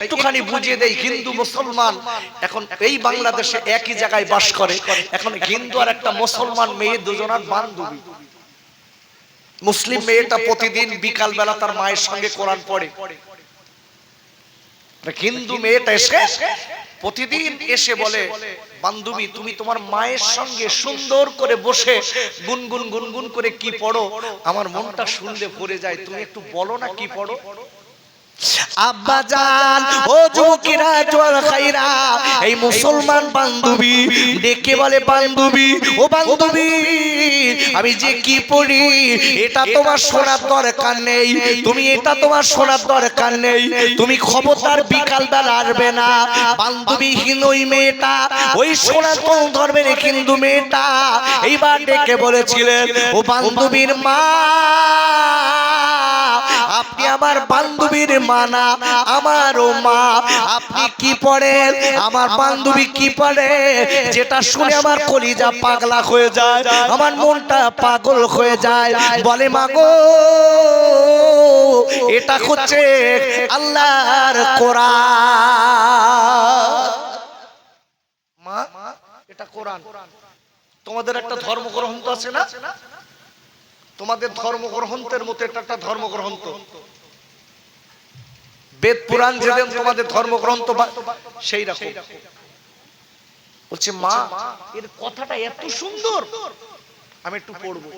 একটুখানি বুঝিয়ে দেই, হিন্দু মুসলমান এখন এই বাংলাদেশে একই জায়গায় বাস করে। এখন হিন্দু আর একটা মুসলমান মেয়ে দুজনার বান্ধবী। মুসলিম মেয়েটা প্রতিদিন বিকাল বেলা তার মায়ের সঙ্গে কোরআন পড়ে। হিন্দু মেয়েটা এসে প্রতিদিন এসে বলে, বান্ধবী তুমি তোমার মায়ের সঙ্গে সুন্দর করে বসে গুনগুন গুনগুন করে কি পড়ো, আমার মনটা শুনলে ভরে যায়, তুমি একটু বলো না কি পড়ো। আব্বাজান ও যুবকেরা জোয়ান খাইরা, এই মুসলমান বান্ধবী ডেকে বলে, বান্ধবী ও বান্ধবী আমি যে কি পড়ি এটা তোমার শোনার দরকার নেই, তুমি এটা তোমার শোনার দরকার নেই, তুমি খবরদার বিকাল বেলা আসবে না। বান্ধবীহীন ওই মেয়েটা, ওই সনাতন ধর্মের হিন্দু মেয়েটা এইবার ডেকে বলেছিলেন, ও বান্ধবীর মা, আপনি আমার বান্ধবীর মা না, আমারও মা। আপনি কি পড়েন, আমার বান্ধবী কি পড়ে, যেটা শুনে আমার কলিজা পাগলা হয়ে যায়, আমার মনটা পাগল হয়ে যায়। বলে মা গো, এটা হচ্ছে আল্লাহর কোরআন। মা এটা কোরআন। তোমাদের একটা ধর্মগ্রন্থ আছে না, তোমাদের ধর্মগ্রন্থের মতো এটা একটা ধর্মগ্রন্থ। বেদ পুরাণ যেমন তোমাদের ধর্মগ্রন্থ সেই রকম। বলছে মা এর কথাটা এত সুন্দর, আমি একটু পড়বো।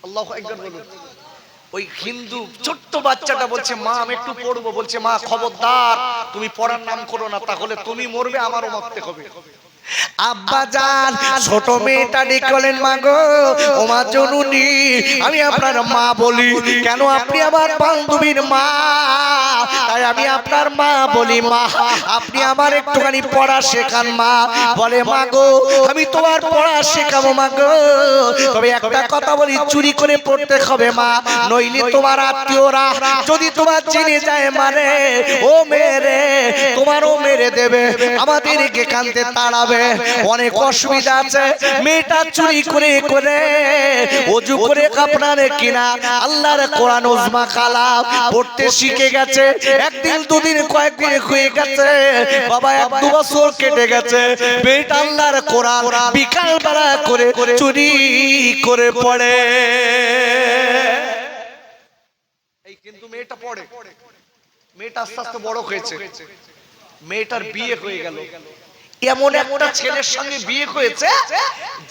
আল্লাহু আকবার বলুন। ওই হিন্দু ছোট্ট বাচ্চাটা বলছে মা আমি একটু পড়বো। বলছে মা খবরদার তুমি পড়ার নাম করো না, তাহলে তুমি মরবে আমারও মরতে হবে। আব্বাজান ছোট মেয়েটা ডেকেলেন, মা গো ও মা জননী আমি আপনার মা বলি কেন, আপনি আমার বান্ধবীর মা, তাই আমি আপনার মা বলি। মা আপনি আমার একটুখানি পড়া শেখান মা। বলে মা গো আমি তোমার পড়া শেখাবো মা গো, তবে একটা কথা বলি, চুরি করে পড়তে হবে মা, নইলে তোমার আত্মীয়রা যদি তোমার চিনে যায় মানে ও মেরে তোমারও মেরে দেবে, আমাদেরকে কানতে তাড়াবে, অনেক অসুবিধা আছে। মেয়েটা চুরি করে করে ওযু করে আপনার কিনা আল্লাহর কোরআন উজমা কালাম পড়তে শিখে গেছে। একদিন দুদিন কয়েকদিন হয়ে গেছে বাবা, 1-2 বছর কেটে গেছে, মেয়েটা আল্লাহর কোরআন বিকাল বেলা করে চুরি করে পড়ে। এই কিন্তু মেয়েটা পড়ে, মেয়েটা আস্তে আস্তে বড় হয়েছে, মেয়েটার বিয়ে হয়ে গেল। এমন একটা ছেলের সঙ্গে বিয়ে হয়েছে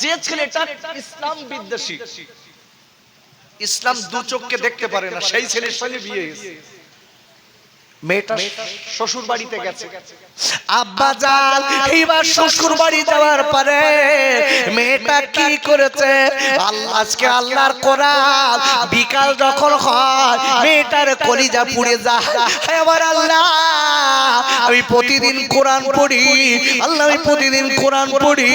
যে ছেলেটা ইসলাম বিদ্বেষী, ইসলাম দু চোখকে দেখতে পারে না, সেই ছেলের সঙ্গে বিয়ে হয়েছে। মেয়েটা শ্বশুর বাড়িতে গেছে। আব্বাজান এইবার শ্বশুর বাড়ি যাওয়ার পরে মেয়েটা কি করেছে, আজকে আল্লাহর কোরআন বিকাল যখন হয় মেয়েটার কলিজা পুড়ে যায়। এবার আল্লাহ আমি প্রতিদিন কোরআন পড়ি, আল্লাহ আমি প্রতিদিন কোরআন পড়ি,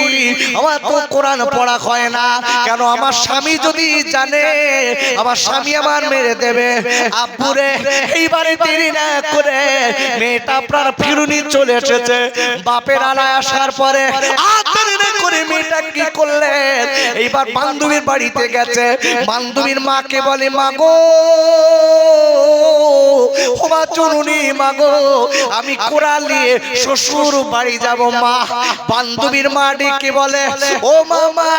আমার তো কোরআন পড়া হয় না কেন, আমার স্বামী যদি জানে আমার স্বামী আমার মেরে দেবে। আব্বুরে এইবারে দেরি না করে মেয়েটা আপনার ফিরুনি চলে এসেছে। বাপের আলায় আসার পরে দেরি না করে মেয়েটা কি করলেন, এইবার বান্ধবীর বাড়িতে গেছে। বান্ধবীর মাকে বলে মা গো ও মা জননী, মা গো আমি কোরআন নিয়ে শ্বশুর বাড়ি যাব মা। বান্ধবীর মা ডেকে বলে ও মামা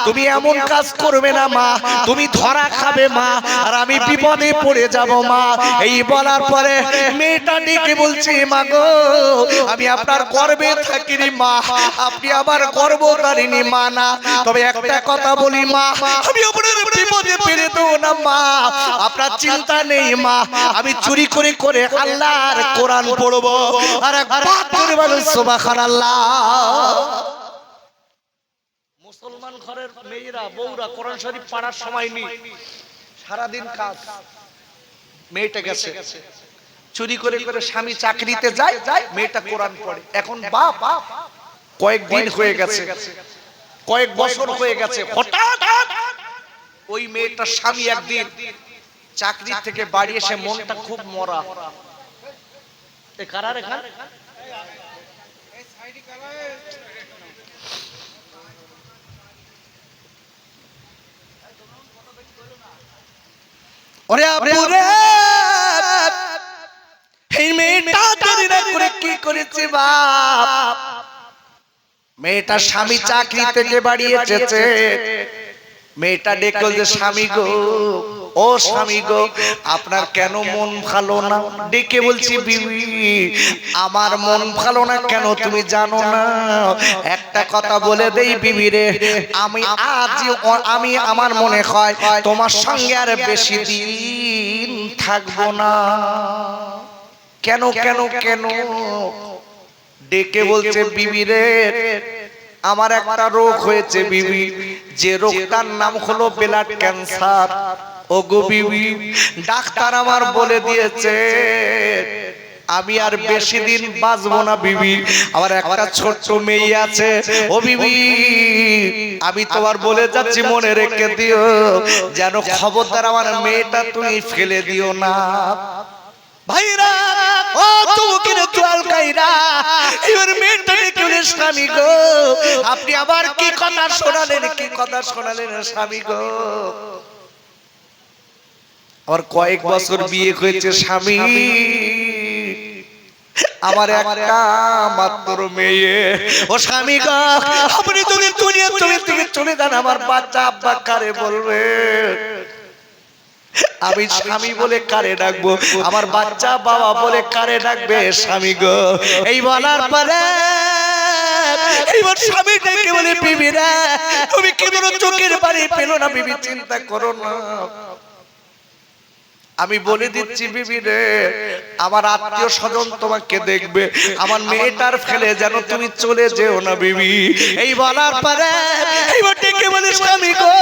তুমি এমন কাজ করবে না মা, তুমি ধরা খাবে মা, আর আমি বিপদে পড়ে যাব মা। এই বলার পরে মেয়েটা ডেকে বলছে মা গো আমি আপনার গর্বে থাকিনি মা, আপনি আমার গর্ভধারিণী মা না, তবে একটা কথা বলি মা, আমি আপনার বিপদে ফেলে দেবো না মা, আপনার চিন্তা নেই মা, আমি চুরি করে করে আল্লাহর কোরআন পড়বো। আর একবার করে বলুন সুবহানাল্লাহ। মুসলমান ঘরের মেয়েরা বউরা কোরআন শরীফ পড়ার সময় নেই, সারাদিন কাজ। মেয়েটা গেছে চুরি করে করে, স্বামী চাকরিতে যায়, মেয়েটা কোরআন পড়ে। এখন বাপ কয়েকদিন হয়ে গেছে, কয়েক বছর হয়ে গেছে, হঠাৎ ওই মেয়েটার স্বামী একদিন চাকরি থেকে বাড়ি এসে মনটা খুব মরা। এ কারা রে খান ওরে আপুরে এই মেয়েটা দেরি না করে কি করেছে বাপ, মেয়েটা স্বামী চাকরি থেকে বাড়ি এসেছে, মেয়েটা ডেকে যে স্বামী গো, ও স্বামী গো আপনার কেন মন ভালো না? ডেকে বলছি বিবি আমার মন ভালো না কেন তুমি জানো না? একটা কথা বলে দেই বিবি রে, আমি আমার মনে হয় তোমার সঙ্গে আর বেশি দিন থাকবো না। কেন কেন কেন? ডেকে বলছে বিবি রে আমার একটা রোগ হয়েছে বিবি, যে রোগটার নাম হলো ব্লাড ক্যান্সার। ও গো বিবি ডাক্তার আমার বলে দিয়েছে আমি আর বেশি দিন বাঁচবো না বিবি, আমার একটা ছোট্ট মেয়ে আছে। ও বিবি আমি তোমার বলে যাচ্ছি মনে রেখে দিও, যেন খবরদার আমার মেয়েটা তুমি ফেলে দিও না। ভাইরা ও তুমি চল কাইরা এবার মেয়েটাকে কেন স্বামী গো আপনি আবার কি কথা শোনালেন, কি কথা শোনালেন স্বামী গো? আর কয়েক বছর বিয়ে হয়েছে স্বামী, আমার একটা মাত্র মেয়ে। ও স্বামী গো আপনি যদি দুনিয়া থেকে চলে যান আমার বাচ্চা আব্বা কারে বলবে? আমি স্বামী বলে কারে ডাকবো? আমার বাচ্চা বাবা বলে কারে ডাকবে স্বামী গো? এই বলার পরে এইবার স্বামী ডেকে বলে বিবি রে তুমি কেন চোখের পানি পেলো না? বিবি চিন্তা করো না, আমি বলে দিচ্ছি বিবি রে আমার আত্মীয় স্বজন তোমাকে দেখবে, আমার মেয়েটার ফেলে যেন তুমি চলে যেও না বিবি। এই বলার পরে এইবার ডেকে বলে স্বামী গো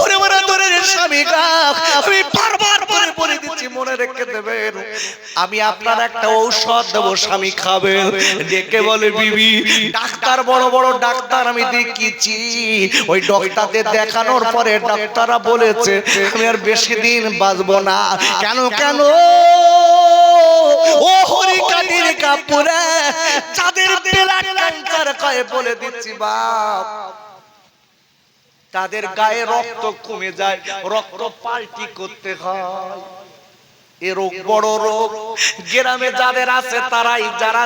ওরে আমার আদরের স্বামী গো আমি বারবার করে বলে দিচ্ছি মনে রেখে দেবেন, আমি আপনার একটা ঔষধ দেব স্বামী খাবেন। ডেকে বলে বিবি ডাক্তার বড় বড় ডাক্তার আমি দেখিয়েছি, ওই ডাক্তারদের দেখানোর পরে ডাক্তাররা বলেছে আমি আর বেশি দিন বাঁচবো না। কেন কেন? ও হরি কাদির কাপুরে যাদের ব্লাড ক্যান্সার কয় বলে দিচ্ছি বাপ, তাদের গায়ে রক্ত কমে যায়, রক্ত পাল্টি করতে হয়। এ রোগ বড় রোগ, গ্রামে যাদের আছে তারাই যারা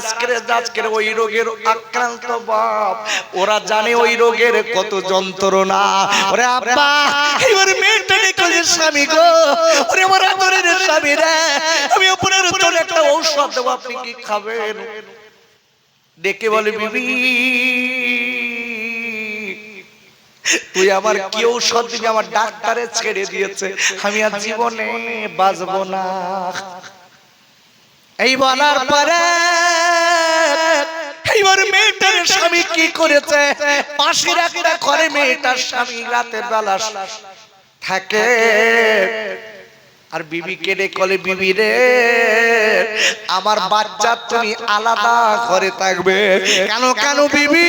আজকে ওই রোগের আক্রান্ত বাপ, ওরা জানে ওই রোগের কত যন্ত্রণা। ওরে আব্বা এবার মেয়েটাকে কইলে স্বামী গো ওরে আমার আদরের স্বামী রে আমি আপনার জন্য একটা ঔষধ দেব আপনি কি খাবেন? ডেকে বলে বিবি তুই আমার কি ঔষধ দিবি? আমার ডাক্তারে ছেড়ে দিয়েছে, আমি আর জীবনে বাঁচবো না। এই বলার পরে এইবার মেয়েটার স্বামী কি করেছে, পাশের একটা ঘরে মেয়েটার স্বামী রাতের বেলা থাকে, আর বিবি কেড়ে কলে বিবি রে আমার বাচ্চা তুমি আলাদা ঘরে থাকবে। কেন কেন বিবি?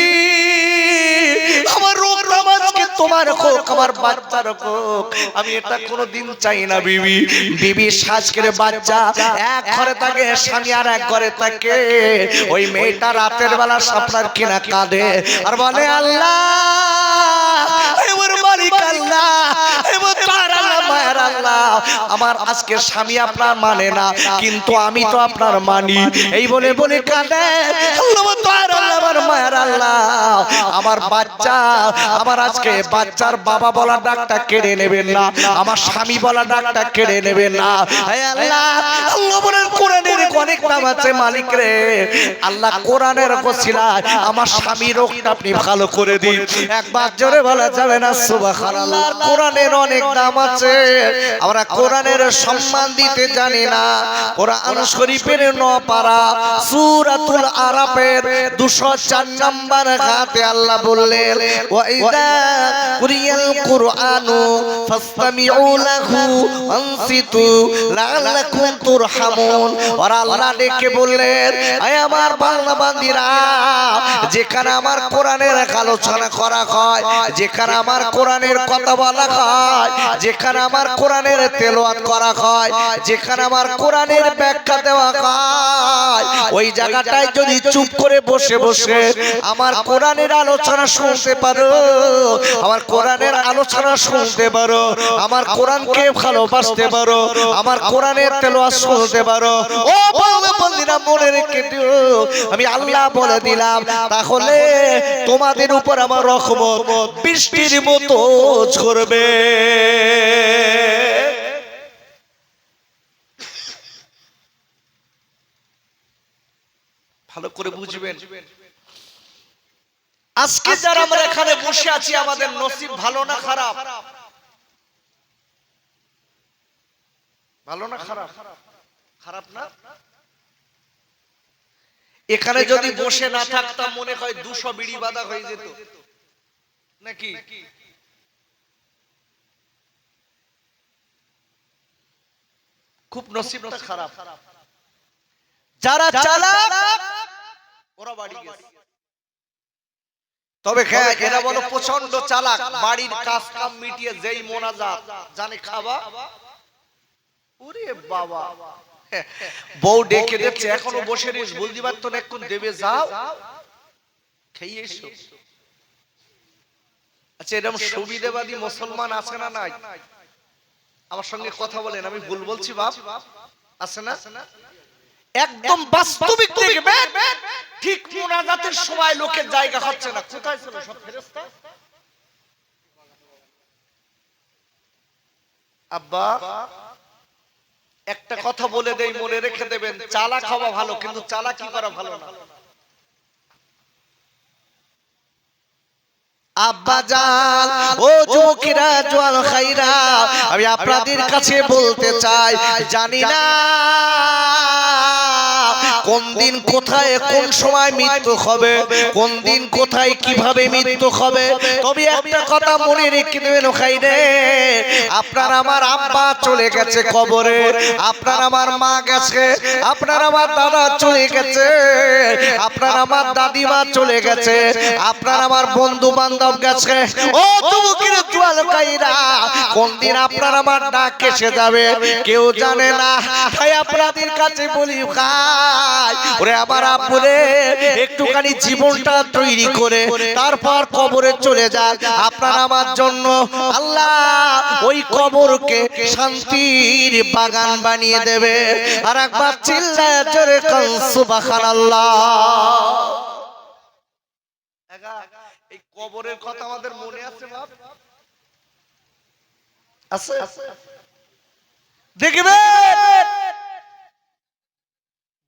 আমার রোগ আজকে তোমার হোক আমার বাচ্চার হোক, আমি এটা কোনোদিন চাই না বিবি। বিবি সাজ করে বাচ্চা এক ঘরে থাকে, স্বামী আর এক ঘরে থাকে। ওই মেয়েটা রাতের বেলা স্বপ্নার কিনা কাঁদে আর বলে আল্লাহ এবার মালিক আল্লাহ এবার তার আল্লাহ মায়ের আল্লাহ আমার আজকে স্বামী আপনার মানে না কিন্তু আমি তো আপনার মানি। এই বলে বলে কাঁদে আল্লাহ তার আল্লাহ আমার মায়ের আল্লাহ আমার বাচ্চা আমার আজকে বাচ্চার বাবা বলা ডাকটা কেড়ে নেবেন না, আমার স্বামী বলা ডাকটা কেড়ে নেবেন না। হে আল্লাহ আল্লাহ বলেন কোরআনের অনেক নাম আছে মালিক রে, আল্লাহ কোরআনের ওসিলায় আমার স্বামী রোগটা আপনি ভালো করে দিন। একবার জোরে বলা যাবে না সুবহানাল্লাহ? কোরআনের অনেক নাম আছে, আমরা কোরআনের সম্মান দিতে জানি না। কোরআন শরীফের 9 পারা সূরাতুল আরাফের 204 নম্বর আয়াতে আল্লাহ বললেন ওয়া ইযা কুরিয়াল কুরআনু ফাসতামিউ লাহু আনসিতু লাআল্লাকুম তুরহামুন। আর আল্লাহ ডেকে বললেন হে আমার বান্দা বান্দীরা, যেখানে আমার কোরআনের আলোচনা করা হয়, যেখানে আমার কোরআনের কথা বলা হয়, যেখানে আমার কোরআনের তেলাওয়াত করা হয়, যেখানে আমার কোরআনের ব্যাখ্যা দেওয়া হয়, ওই জায়গাটায় যদি চুপ করে বসে বসে আমার কোরআনের আলোচনা শুনতে পারো, আমার কোরআনের আলোচনা শুনতে পারো, আমার কোরআনকে ভালোবাসতে পারো, আমার কোরআনের তেলাওয়াত শুনতে পারো, ও বন্ধুরা মনে রেখে দিও, আমি আল্লাহ বলে দিলাম, তাহলে তোমাদের উপর আমার রহমত বৃষ্টির মতো ঝরবে। ভালো করে বুঝবেন, আজকে যারা আমরা এখানে বসে আছি আমাদের নসিব ভালো না খারাপ? ভালো না খারাপ? খারাপ না? এখানে যদি বসে না থাকতাম মনে হয় 200 বিড়ি বাঁধা হয়ে যেত নাকি? খুব নসিবটা খারাপ। যারা চালাক ওরা বাড়ি গেছে, তবে এরা বলো প্রচন্ড চালাক, বাড়ির কাজ কাম মিটিয়ে যেই মোনাজাত জানে খাবা, ওরে বাবা বউ ডেকে দিচ্ছে এখনো বসে রিস বলদি বাত তো এখন দেবে, যাও খেয়ে এসো। আচ্ছা এরকম সুবিধাবাদী মুসলমান আছে না নাই? আমার সঙ্গে কথা বলেন, আমি ভুল বলছি বাপ? আছে না? একদম বাস্তবিক দেখবেন, ঠিক মুনাজাতের সময় লোকের জায়গা হচ্ছে না, কোথায় ছিল সব ফেরেশতা? আব্বা একটা কথা বলে দেই, মনে রেখে দেবেন, চালা খাওয়া ভালো কিন্তু চালাকি করা ভালো না। আব্বা জান, ও যুবকেরা, জওয়ান খাইরা, আমি আপনাদের কাছে বলতে চাই, জানি না কোন দিন কোথায় কোন সময় মৃত্যু হবে, কোন দিন কোথায় কিভাবে মৃত্যু হবে, তবে একটা কথা মনে রেখে দেবেন খাইরে, আপনার আমার আব্বা চলে গেছে কবরে, আপনার আমার মা গেছে, আপনার আমার দাদা চলে গেছে, আপনার আমার দাদিমা চলে গেছে, আপনার আমার বন্ধু বান্ধব গেছে, ও যুবকেরা জওয়ান খাইরা, কোন দিন আপনার আমার ডাক এসে যাবে কেউ জানে না। তাই আপনাদের কাছে বলি ভাই, ওরে আমার আপুরে, একটুখানি জীবনটা তৈরি করে তারপর কবরে চলে যান, আপনার আমার জন্য আল্লাহ ওই কবরকে শান্তির বাগান বানিয়ে দেবে। আর একবার চিল্লায় জোরে কান সুবহানাল্লাহ। এই কবরের কথা আমাদের মনে আছে বাপ? আছে? দেখবেন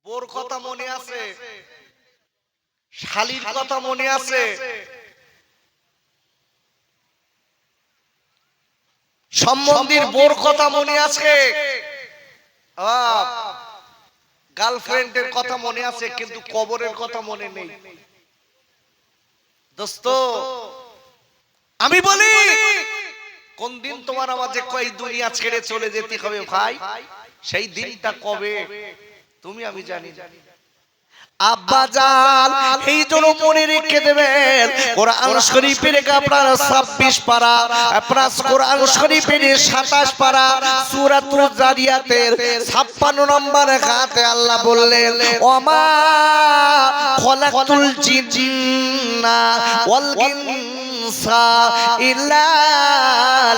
বোর কথা মনে আছে, শালির কথা মনে আছে, সম্বন্ধীর বোর কথা মনে আছে, গার্লফ্রেন্ডের কথা মনে আছে, কিন্তু কবরের কথা মনে নেই। দোস্ত আমি বলি, কোন দিন তোমার আমাকে কই দুনিয়া ছেড়ে চলে যেতে হবে ভাই, সেই দিনটা কবে তুমি আমি জানি। আব্বা জান, এই জন্য মনে রেখে দেবেন, কোরআন শরীফের আপনার 26 পারা, আপনার কোরআন শরীফের 27 পারা, সূরাতুল জারিয়াতের 56 নম্বর আয়াতে আল্লাহ বললেন, ওমা খলাকতুল জিন্না ওয়াল ইনসা ইল্লা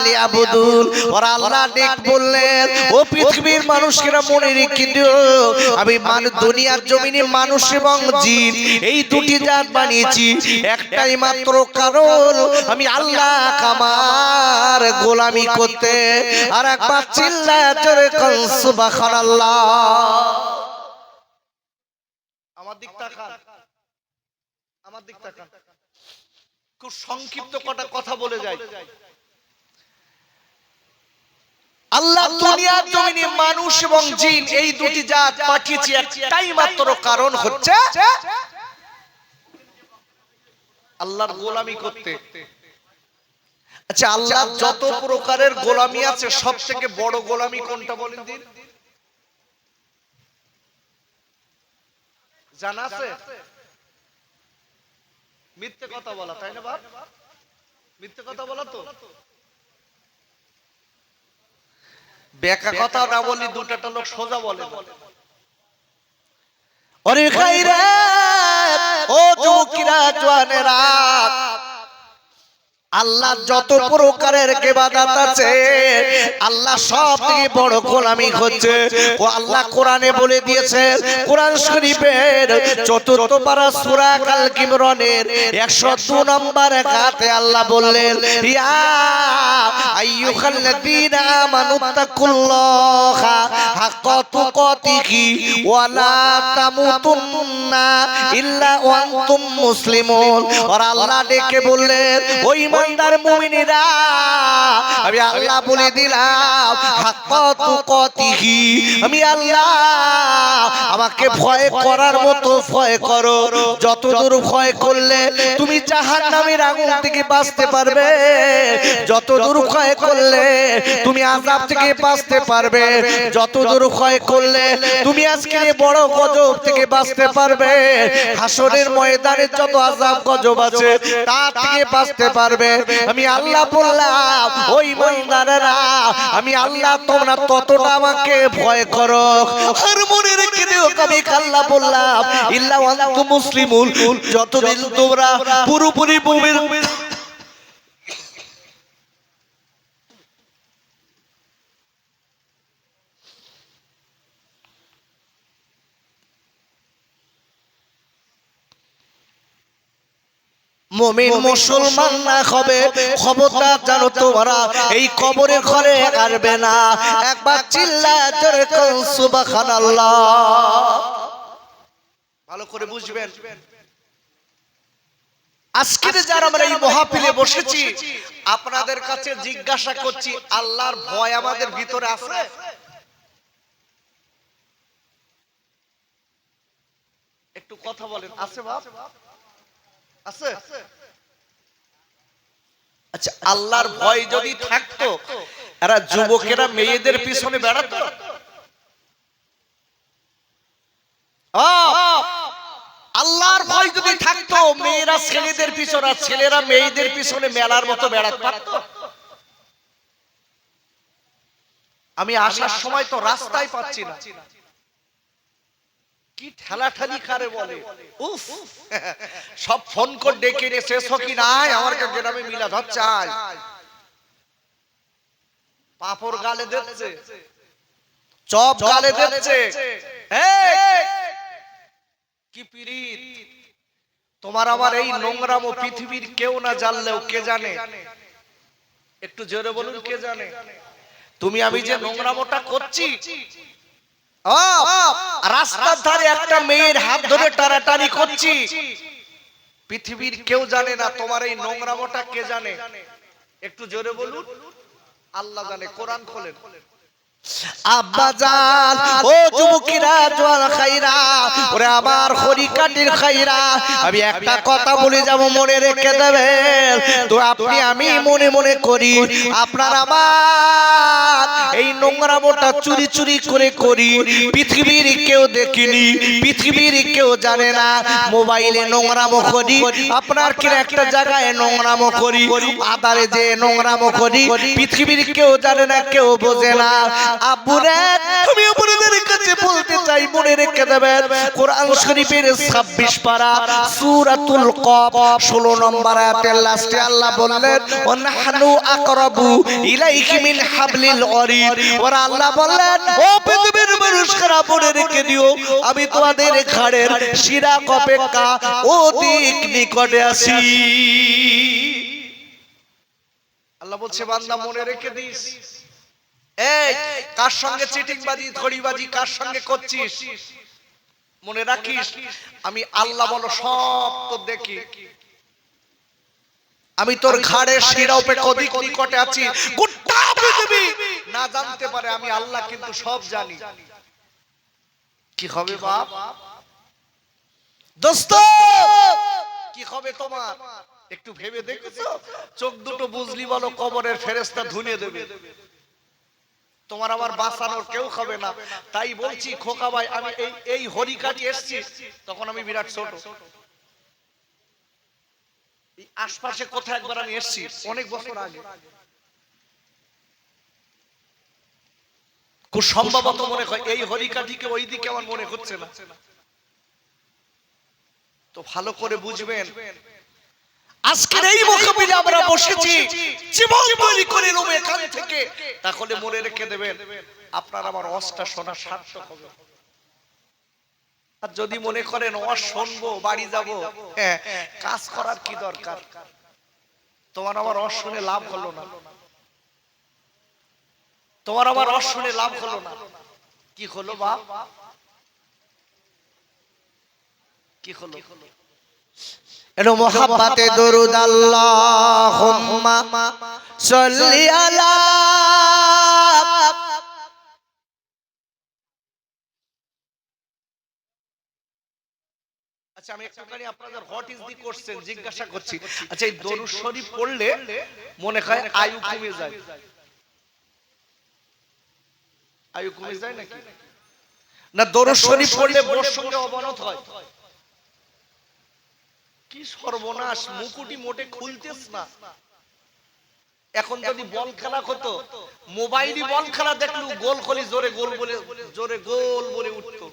লিয়াবুদুন। আর আল্লাহ ঠিক বললেন, ও পৃথিবীর মানুষেরা মনে রেখে দিও, আমি দুনিয়ার জমিনে মানুষ এবং জিন এই দুটি জাত বানিয়েছি একটাই মাত্র কারণ, আমি আল্লাহ আমার গোলামি করতে। আর একবার চিল্লায় জোরে কান সুবহানাল্লাহ। আমার দিক তাকান, আমার দিক তাকান, খুব সংক্ষিপ্ত কটা কথা বলে যাই। আল্লাহ দুনিয়ার জমিনে মানুষ এবং জিন এই দুটি জাত পাঠিয়েছে একটাই মাত্র কারণ, হচ্ছে আল্লাহর গোলামি করতে। আচ্ছা আল্লাহ যত প্রকারের গোলামি আছে সব থেকে বড় গোলামি কোনটা বলেন দিন? জানা আছে? মিথ্যে কথা বলা, তাই না বাপ? মিথ্যে কথা বলা তো বেকা কথা না বলি, দুটাটা লোক সোজা বলে। ওরে ভাইরা, ও যুবকেরা, জওয়ানেরা, আল্লাহ যত প্রকারের ইবাদত আছে, আল্লাহ সব থেকে বড় গোলামি হচ্ছে ও আল্লাহ কোরআনে বলে দিয়েছে। কোরআন শরীফের ৪র্থ পারা সূরা আল ইমরানের ১০২ নম্বর আয়াতে আল্লাহ বললেন, ইয়া আইয়ুহাল্লাযীনা আমানুত্তাকুল্লাহা হাক্কা তুকাতিহি ওয়া লা তামুতুন্না ইল্লা ওয়া আনতুম মুসলিমুন। আর আল্লাহ ডেকে বললেন, ওই ইমানদার মুমিনেরা, আমি আল্লাহ বলে দিলাম হাক্কা তুকাতিহি, আমি আল্লাহ আমাকে ভয় করার মতো ভয় করো। যতদূর ভয় করলে তুমি জাহান্নামের আগুন থেকে বাঁচতে পারবে, যতদূর ভয় করলে তুমি আযাব থেকে বাঁচতে পারবে, যতদূর ভয় করলে তুমি আজকে বড় গজব থেকে বাঁচতে পারবে, হাসরের ময়দানে যত আযাব গজব আছে তা থেকে বাঁচতে পারবে। আমি আল্লাহ বললাম, ওই ইমানদারেরা, আমি আল্লাহ তোমরা ততটা আমাকে ভয় করো। আর মনে রেখে দিও, আমি আল্লাহ বললাম ইল্লা ওয়া আনতুম মুসলিমুন, যতদিন তোমরা পুরোপুরি মুমিন মুসলমান না হবে, খবরদার জানো তোমরা এই কবরের ঘরে আসবে না। একবার চিল্লায়ে জোরে কোন সুবহানাল্লাহ। ভালো করে বুঝবেন, আজকে যারা আমরা এই মাহফিলে বসেছি, আপনাদের কাছে জিজ্ঞাসা করছি, আল্লাহর ভয় আমাদের ভিতরে আছে? একটু কথা বলেন, আছে বাপ? আছে? আচ্ছা, আল্লাহর ভয় যদি থাকতো, এরা যুবকেরা মেয়েদের পিছনে বেড়াতো? আল্লাহর ভয় যদি থাকতো, মেয়েরা ছেলেদের পিছনে আর ছেলেরা মেয়েদের পিছনে মেলার মতো বেড়াতে পারতো? আমি আসার সময় তো রাস্তায় পাচ্ছি না, কি ঠেলাঠালি কারে বলে, উফ, সব ফোন করে ডেকে নিয়ে শেষ কি নাই, আমার গ্রামে মিলাদ হচ্ছে, পাপড় গালে দিচ্ছে, চপ গালে দিচ্ছে, কি পীড়িত। তোমার আমার এই নোংরামো পৃথিবীর কেউ না জানলেও কে জানে? একটু জোরে বলুন, কে জানে? তুমি আমি যে নোংরামোটা করছি, রাস্তার ধারে একটা মেয়ের হাত ধরে টানাটানি করছি, পৃথিবীর কেউ জানে না। তোমার এই নোংরামোটা কে জানে? একটু জোরে বলুন। আল্লাহ জানে। কোরআন খোলেন। আব্বাজান, ও যুবকেরা, জওয়ান খাইরা, ওরে আমার হরিকাটির খাইরা, আমি একটা কথা বলে যাব, মনে রেখে দেবেন। তো আপনি আমি মনে মনে করি, আপনার আমার এই নোংরামোটা চুরি চুরি করে করি, পৃথিবীর কেউ দেখিনি, পৃথিবীর কেউ জানে না। মোবাইলে নোংরামো করি, আপনার কি একটা জায়গায় নোংরামো করি, আদারে যে নোংরামো করি, পৃথিবীর কেউ জানে না, কেউ বোঝে না। আব্বুরে, আমি আপনাদের কাছে বলতে চাই, মনে রেখে দেবেন, কোরআন শরীফের ২৬ পারা সূরাতুল কফ ১৬ নম্বর আয়াতের লাস্টে আল্লাহ বললেন, ওয়ানাহনু আকরাবু ইলাইহি মিন হাবলিল ওয়ারিদ। ওরা আল্লাহ বললেন, ও পৃথিবীর মানুষরা, মনে রেখে দিও, আমি তোমাদের ঘাড়ের শিরা অপেক্ষা অধিক নিকটে আছি। আল্লাহ বলছে, বান্দা মনে রেখে দিস। এই, কার সঙ্গে চিটিংবাজি ধড়িবাজি কার সঙ্গে করছিস, মনে রাখিস, আমি আল্লাহ বলো সব তো দেখি। আমি তোর ঘাড়ের শিরা অপেক্ষা অধিক নিকটে আছি। গোটা পৃথিবী না জানতে পারে, আমি আল্লাহ কিন্তু সব জানি। কি হবে বাপ, দোস্ত, কি হবে তোমার? একটু ভেবে দেখেছো? চোখ দুটো বুঝলি বলো, কবরের ফেরেশতা ধুনিয়ে দেবে। তোমার আমার বাঁচানোর কেউ হবে না। তাই বলছি খোকা ভাই, আমি এই হরিকাটি এসছি, তখন আমি বিরাট ছোট, এই আশপাশে কোথায় একবার আমি এসছি অনেক বছর আগে। খুব সম্ভবত মনে হয় এই হরিকাঠিকে ওই দিকে আমার মনে হচ্ছে না। তো ভালো করে বুঝবেন, আজকের এই মোকাবিলা আমরা বসেছি জীবন তৈরি করে নেব এখান থেকে, তাহলে মনে রেখে দেবেন আপনার আমার অস্টা শোনা সার্থক হবে। আর যদি মনে করেন শুনবো বাড়ি যাব, হ্যাঁ, কাজ করার কি দরকার? তোমার আমার শুনে লাভ হলো না, তোমার আমার শুনে লাভ হলো না। কি হলো বাপ, কি হলো? এনো মোহাব্বতে দরুদ আল্লাহুম্মা সাল্লি আলা। আচ্ছা, আমি একটুখানি আপনাদের হোয়াট ইজ দি কোশ্চেন জিজ্ঞাসা করছি। আচ্ছা, এই দরুদ শরীফ পড়লে মনে হয় আয়ু কমে যায়, আয়ু কমে যায় নাকি? না দরুদ শরীফ পড়লে বোর সঙ্গে অবনত হয়? কি সর্বনাশ, মুকুটি মোটে খুলতেছ না। এখন যদি বল খেলা হতো, মোবাইলই বল খেলা দেখলু গোল খলি জোরে গোল বলে, জোরে গোল বলে উঠতো।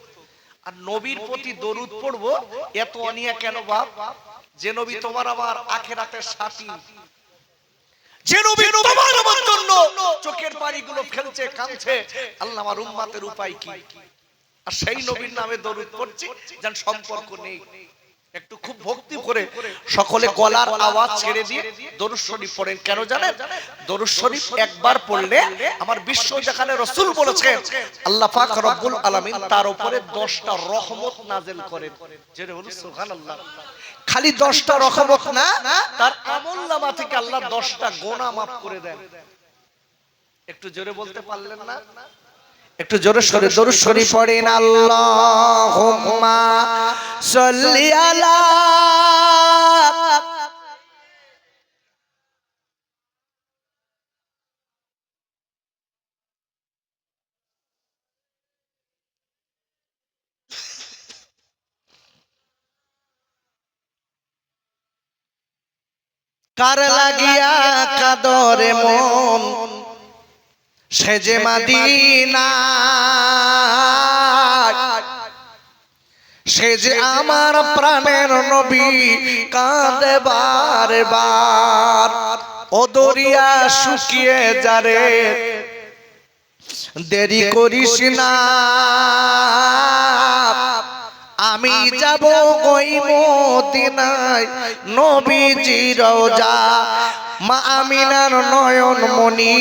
আর নবীর প্রতি দরুদ পড়বো, এত অনিয়া কেন বাপ? যে নবী তোমার আমার আখিরাতের সাথী, যে নবী তোমার আমার জন্য চোখের পানিগুলো ফেলছে, কাঁদছে, আল্লাহ আমার উম্মতের উপায় কি? আর সেই নবীর নামে দরুদ পড়ছি, যেন সম্পর্ক নেই। একটু খুব ভক্তি করে সকলে গলার আওয়াজ ছেড়ে দিয়ে দরুদ শরীফ পড়েন। কেন জানেন? দরুদ শরীফ একবার পড়লে আমার বিশ্ব যেখানে রাসূল বলেছেন আল্লাহ পাক রব্বুল আলামিন তার উপরে 10টা রহমত নাযিল করেন। জেনে বলুন সুবহানাল্লাহ। খালি 10টা রহমত না, তার আমলনামা থেকে আল্লাহ 10টা গুনাহ মাফ করে দেন। একটু জোরে বলতে পারলেন না? একটু জোরে সরে দরুদ শরীফ পড়েন। আল্লাহুম্মা সাল্লি আলা। কার লাগিয়া কাদরে মন সেজে মদিনা, সে যে আমার প্রাণের নবী কাঁদে বারবার। ও দরিয়া শুকিয়ে যারে দেরি করিস না, আমি যাব ওই মদিনায় নবীজির রওজা। মা আমিনার নয়ন মনি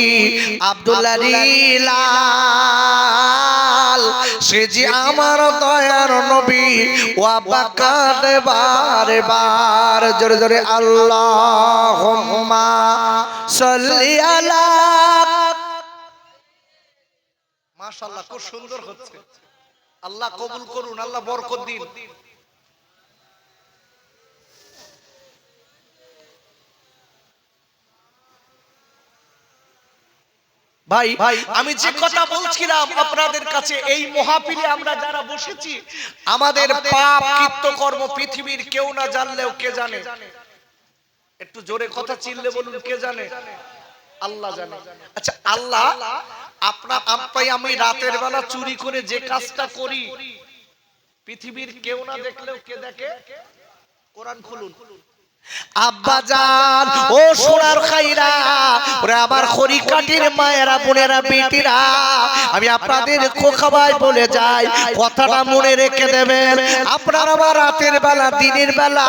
আব্দুল্লাহ লাল, সে যে আমার দয়ার নবী ও আব্বা কাঁদে বারবার। জোরে জোরে আল্লাহুম্মা সাল্লি আলা। মাশাআল্লাহ, খুব সুন্দর হচ্ছে। আল্লাহ কবুল করুন, আল্লাহ বরকত দিন। ভাই আমি যে কথা বলছিলাম আপনাদের কাছে, এই মাহফিলে আমরা যারা বসেছি আমাদের পাপ কৃতকর্ম পৃথিবীর কেউ না জানলেও কে জানে? একটু জোরে কথা চিল্লে বলুন, কে জানে? আল্লাহ জানে। আচ্ছা, আল্লাহ আমি রাতের বেলা চুরি করে যে কাজটা করি পৃথিবীর কেউ না দেখলেও কে দেখে? কোরআন খুলুন। আব্বাজান ও সোনার খাইরা, ওরে আমার খড়ি কাটির মায়েরা বোনেরা বেটিরা, আমি আপনাদের খোকাবাই বলে যাই, কথাটা মনে রেখে দেবেন। আপনারা আবার রাতের বেলা দিনের বেলা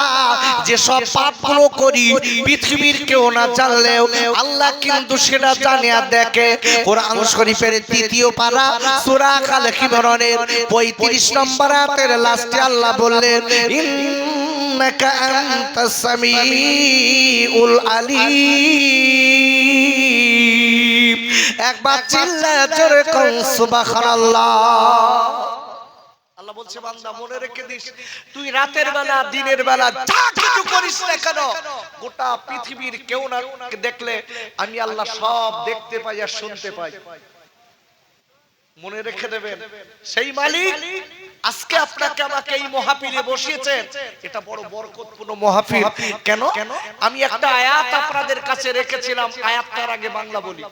যে সব পাপগুলো করি পৃথিবীর কেউ না জানলেও আল্লাহ কিন্তু সেটা জানে আর দেখে। কোরআন শরীফের 3য় পারা সূরা আল ইমরানের 35 নম্বর আয়াতের লাস্টে আল্লাহ বললেন, ইন্নাকা আনতাস সামিউল আলিম। একবার চিল্লায়ে জোরে কোন সুবহানাল্লাহ। আল্লাহ বলছে, বান্দা মনে রেখে দিস, তুই রাতের বেলা দিনের বেলা যা কিছু করিস না কেন, গোটা পৃথিবীর কেউ না দেখলে আমি আল্লাহ সব দেখতে পাই আর শুনতে পাই। মনে রেখে দেবেন, সেই মালিক আজকে আপনাকে আমাকে এই মাহফিলে বসিয়েছেন। এটা বড় বরকতপূর্ণ মাহফিল। কেন? আমি একটা আয়াত আপনাদের কাছে রেখেছিলাম, আয়াতটার আগে বাংলা বলি।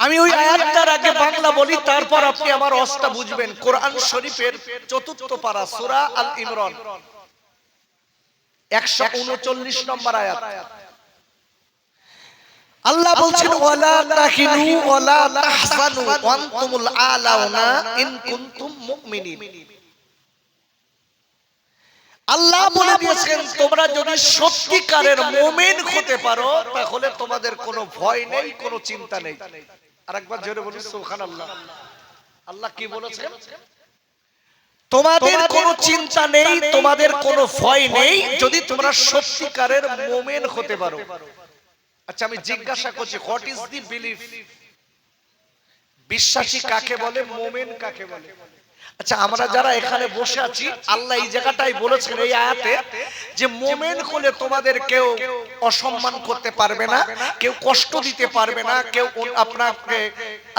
আমি ওই আয়াতটার আগে বাংলা বলি, তারপর আপনি আমার অস্তা বুঝবেন। কোরআন শরীফের ৪র্থ পারা সূরা আল ইমরান ১৩৯ নম্বর আয়াত। আল্লাহ বলছেন ওয়ালা তাহিনু ওয়ালা তাহজানু ওয়া আনতুমুল আলাউনা ইন কুনতুম মুমিনিন। আল্লাহ বলে দিয়েছেন তোমরা যদি সত্যিকারের মুমিন হতে পারো তাহলে তোমাদের কোনো ভয় নেই, কোনো চিন্তা নেই। আরেকবার জোরে বলুন সুবহানাল্লাহ। আল্লাহ কি বলেছেন? তোমাদের কোনো চিন্তা নেই, তোমাদের কোনো ভয় নেই যদি তোমরা সত্যিকারের মুমিন হতে পারো। আচ্ছা আমি জিজ্ঞাসা করছি, হোয়াট ইজ দি বিলিফ? বিশ্বাসী কাকে বলে, মুমিন কাকে বলে? আচ্ছা আমরা যারা এখানে বসে আছি, আল্লাহ এই জায়গাটাই বলেছেন এই আয়াতে যে মুমিন হলে তোমাদের কেউ অসম্মান করতে পারবে না, কেউ কষ্ট দিতে পারবে না, কেউ আপনাকে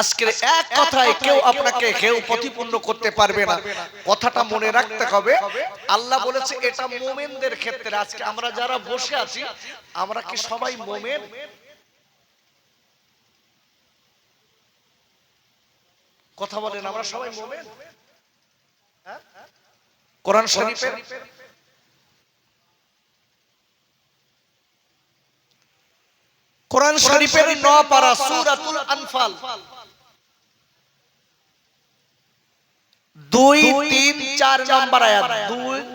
আজকের এক কথায় কেউ আপনাকে কেউ প্রতিপন্ন করতে পারবে না। কথাটা মনে রাখতে হবে। আল্লাহ বলেছে এটা মুমিনদের ক্ষেত্রে। আজকে আমরা যারা বসে আছি আমরা কি সবাই মুমিন? কথা বলেন, আমরা সবাই মুমিন? কোরআন শরীফের কোরআন শরীফের ৯ পারা সূরাতুল আনফাল ২, ৩, ৪ নম্বর আয়াত,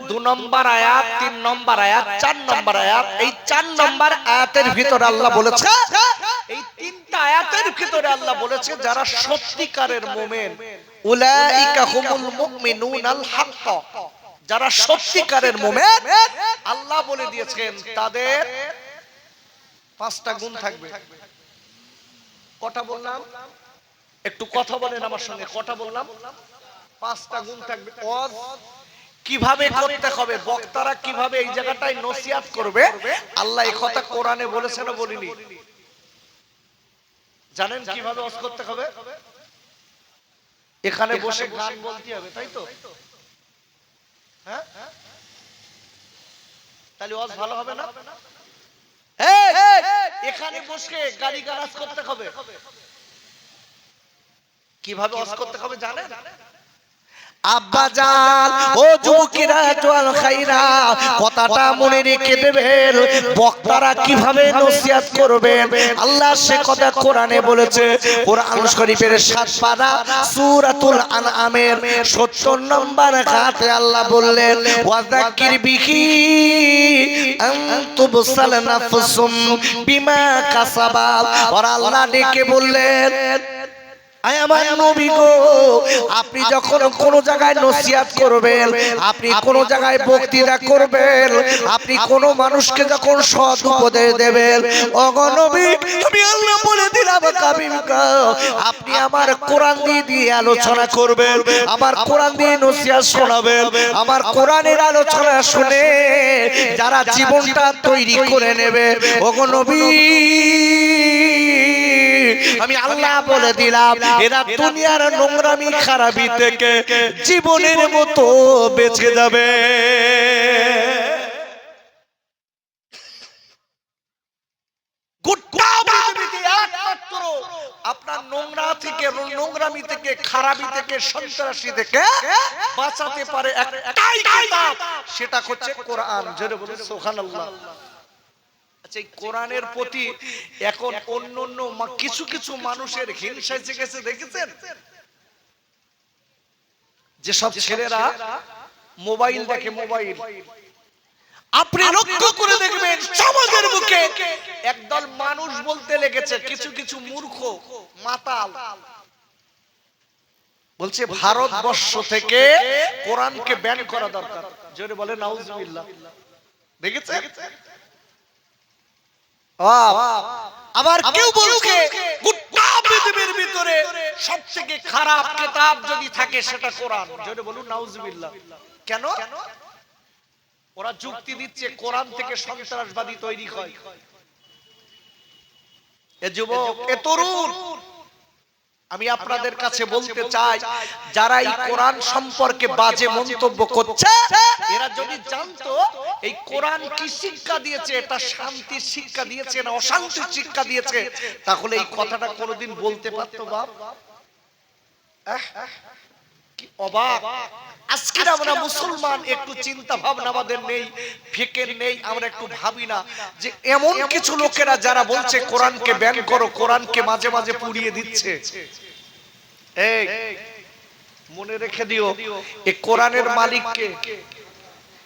২ নম্বর আয়াত, ৩ নম্বর আয়াত, ৪ নম্বর আয়াত। এই ৪ নম্বর আয়াতের ভিতরে আল্লাহ বলেছে, এই ৩টা আয়াতের ভিতরে আল্লাহ বলেছে যারা সত্যিকারের মুমিন উলাইকা হুমুল মুমিনুনাল হক। যারা সত্যিকারের মুমিন আল্লাহ বলে দিয়েছেন তাদের ৫টা গুণ থাকবে। কটা বললাম? একটু কথা বলেন আমার সঙ্গে। কটা বললাম? ৫টা গুণ থাকবে। ওয়াজ কিভাবে করতে হবে, বক্তারা কিভাবে এই জায়গাটায় নসিহত করবে, আল্লাহ এই কথা কোরআনে বলেছে না বলিনি? জানেন কিভাবে ওয়াজ করতে হবে? এখানে বসে গান বলতে হবে, তাই তো? হ্যাঁ, তাহলে ওয়াজ ভালো হবে না? এখানে বসে গালি গালাজ করতে হবে। কিভাবে ওয়াজ করতে হবে জানেন? আব্বাজান ও যুবকেরা জওয়ান খাইরা কথাটা মনে রেখে দেবেন। বক্তারা কিভাবে নসিহত করবেন আল্লাহ সে কথা কোরআনে বলেছে। কোরআন শরীফের ৭ পারা সূরাতুল আনআমের ৭০ নম্বর আয়াতে আল্লাহ বললেন ওয়াযাক্কির বিহি আন তুবসাল নাফসুম বিমা কাসাবাত। আর আল্লাহ ডেকে বললেন আমার নবী গো, আপনি যখন কোন জায়গায় নসিহত করবেন, আপনি কোন জায়গায় বক্তৃতা করবেন, আপনি কোন মানুষকে যখন সৎ উপদেশ দেবেন, ওগো নবী আমি আল্লাহ বলে দিলাম আপনি আমার কোরআন দিয়ে আলোচনা করবেন, আমার কোরআন দিয়ে নসিহত শোনাবেন। আমার কোরআনের আলোচনা শুনে যারা জীবনটা তৈরি করে নেবে, ওগো নবী আমি আল্লাহ বলে দিলাম এরা দুনিয়ার নোংরামি খারাপি থেকে জীবনের মতো বেঁচে যাবে। আপনার নোংরা থেকে, নোংরামি থেকে, খারাপি থেকে, সন্ত্রাসী থেকে বাঁচাতে পারে একটাই কিতাব, সেটা হচ্ছে কোরআন। জোরে বলুন সুবহানাল্লাহ। আচ্ছা এই কোরআনের প্রতি এখন অন্য কিছু কিছু মানুষের হিংসা এসে গেছে, দেখেছেন? যে সব ছেলেরা মোবাইল দেখে, মোবাইল আপনি লক্ষ্য করে দেখবেন সমাজের মুখে একদল মানুষ বলতে লেগেছে, কিছু কিছু মূর্খ মাতাল বলছে ভারতবর্ষ থেকে কোরআনকে ব্যান করা দরকার। জোরে বলে নাউজুবিল্লাহ। দেখেছেন? আবার কেউ বলছে গোটা পৃথিবীর ভিতরে সবথেকে খারাপ কিতাব যদি থাকে সেটা কোরআন। জোরে বলুন নাউজুবিল্লাহ। কেন? ওরা যুক্তি দিচ্ছে কোরআন থেকে সন্ত্রাসবাদী তৈরি হয়। এ যুবক, এ তরুণ, আমি আপনাদের কাছে বলতে চাই, যারা এই কোরআন সম্পর্কে বাজে মন্তব্য করছে, এরা যদি জানতো এই কোরআন কি শিক্ষা দিয়েছে, এটা শান্তির শিক্ষা দিয়েছে না অশান্তির শিক্ষা দিয়েছে, তাহলে এই কথাটা কোনোদিন বলতে পারতো বাপ? কি অবাক! আজকে আমরা মুসলমান, একটু চিন্তা ভাবনা আমাদের নেই, ফিকির নেই, আমরা একটু ভাবি না যে এমন কিছু লোকেরা যারা বলছে কোরআনকে ব্যান করো, কোরআনকে মাঝে মাঝে পুড়িয়ে দিচ্ছে। এই মনে রেখে দিও, এই কোরআনের মালিক কে?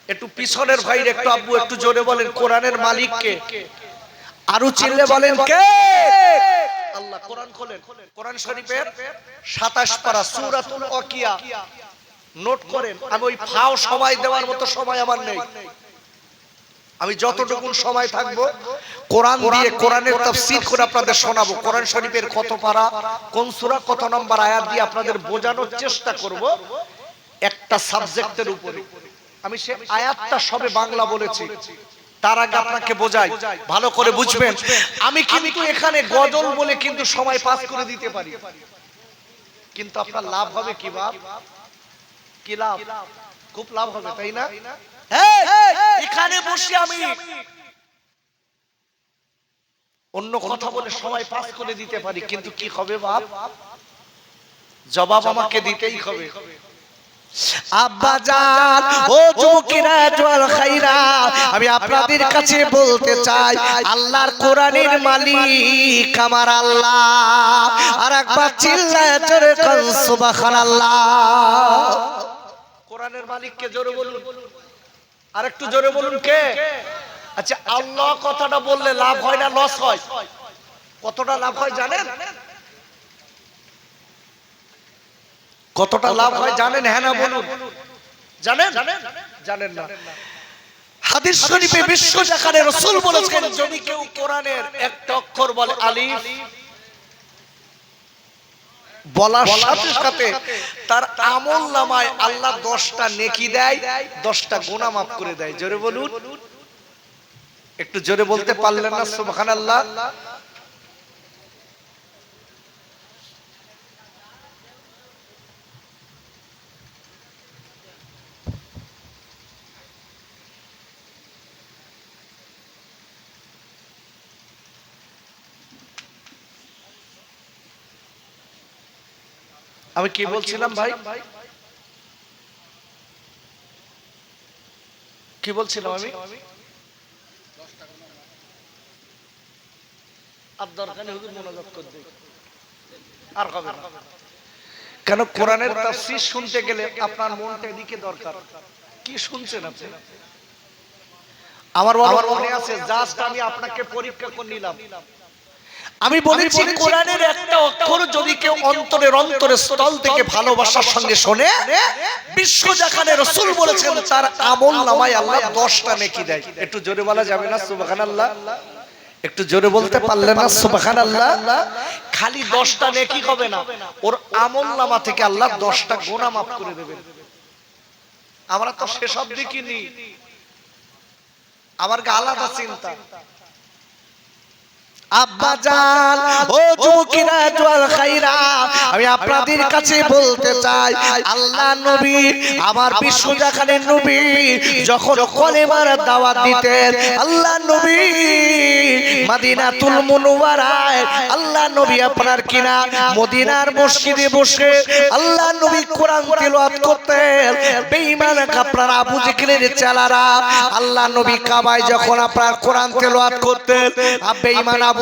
একটু পিছনের ভাইর একটু আব্বু একটু জোরে বলেন, কোরআনের মালিক কে? আরো চিল্লে বলেন কে? আল্লাহ। কোরআন খোলেন, কোরআন শরীফের 27 পারা সূরাতুল ওয়াকিয়া নোট করেন। আমি ওই ফাও সময় দেওয়ার মতো সময় আমার নেই, আমি যতটুকু সময় থাকবো কোরআন দিয়ে কোরআনের তাফসীর করে আপনাদের শোনাবো। কোরআন শরীফের কত পারা, কোন সূরা, কত নম্বর আয়াত দিয়ে আপনাদের বোঝানোর চেষ্টা করব একটা সাবজেক্টের উপরে। আমি সে আয়াতটা সবে বাংলা বলেছি, তার আগে আপনাকে বোঝাই, ভালো করে বুঝবেন। আমি কিন্তু এখানে গজল বলে কিন্তু সময় পাস করে দিতে পারি, কিন্তু আপনার লাভ হবে কি বাপ? কি লাভ? খুব লাভ হবে, তাই না? এখানে বসে আমি অন্য কথা বলে সময় পাস করে দিতে পারি, কিন্তু কি হবে বাপ? জবাব আমাকে দিতেই হবে। আব্বাজান ও যুবকেরা জওয়াল খাইরা, আমি আপনাদের কাছে বলতে চাই, আল্লাহর কোরআনের মালিক আমার আল্লাহ। আর একবার চিল্লায় জোরে কোন সুবহানাল্লাহ। কোরআনের মালিক কে? জোরে বলুন, আর একটু জোরে বলুন কে? আচ্ছা, আল্লাহ কথাটা বললে লাভ হয় না লস হয়? কতটা লাভ হয় জানেন? কতটা লাভ হয় জানেন? হ্যাঁ না বলুন। জানেন? জানেন না? হাদিস শরীফে বিশ্ব জাহানে রাসূল বলেছেন, যদি কেউ কোরআনের একটা অক্ষর বলে আলিফ, বলার সাথে সাথে তার আমলনামায় আল্লাহ 10টা নেকি দেয়, 10টা গুনাহ মাফ করে দেয়। জোরে বলুন, একটু জোরে বলতে পারলেন না সুবহানাল্লাহ? আমি কি বলছিলাম ভাই? কি বলছিলাম আমি? আর দরকার নেই হুজুর মোনাজাত করে দেই, আর হবে না। কেন? কোরআনের তাফসীর শুনতে গেলে আপনার মনটা এদিকে দরকার। কি শুনছেন আপনি? আমার বাবা মনে আছে, জাস্ট আমি আপনাকে পরীক্ষা করে নিলাম। আমি বলেছি কোরআনের একটা অক্ষর যদি কেউ অন্তরের অন্তরস্থল থেকে ভালোবাসার সঙ্গে শোনে, বিশ্ব জাহানে রাসূল বলেছেন তার আমলনামায় আল্লাহ 10টা নেকি দেয়। একটু জোরে বলা যাবে না সুবহানাল্লাহ? একটু জোরে বলতে পারলেন না সুবহানাল্লাহ? খালি 10টা নেকি হবে না, ওর আমলনামা থেকে আল্লাহ 10টা গুনাহ মাফ করে দেবেন। আমরা তো সেসব দেখিনি, আমার আলাদা চিন্তা। আব্বাজান ও যুবকেরা জওয়াল খাইরা, আমি আপনাদের কাছে বলতে চাই, আল্লাহ নবী আমার বিশ্ব জাহানের নবী যখন কলেমার দাওয়াত দিতেন, আল্লাহ নবী মদিনাতুল মুনওয়ারায়, আল্লাহ নবী আপনার কিনা মদিনার মসজিদে বসে আল্লাহ নবী কোরআন তেলাওয়াত করতেন। বেঈমান আপনার আবু জেহেলের চেলারা আল্লাহ নবী কাবায় যখন আপনার কোরআন তেলাওয়াত করতেন, বেঈমান আবু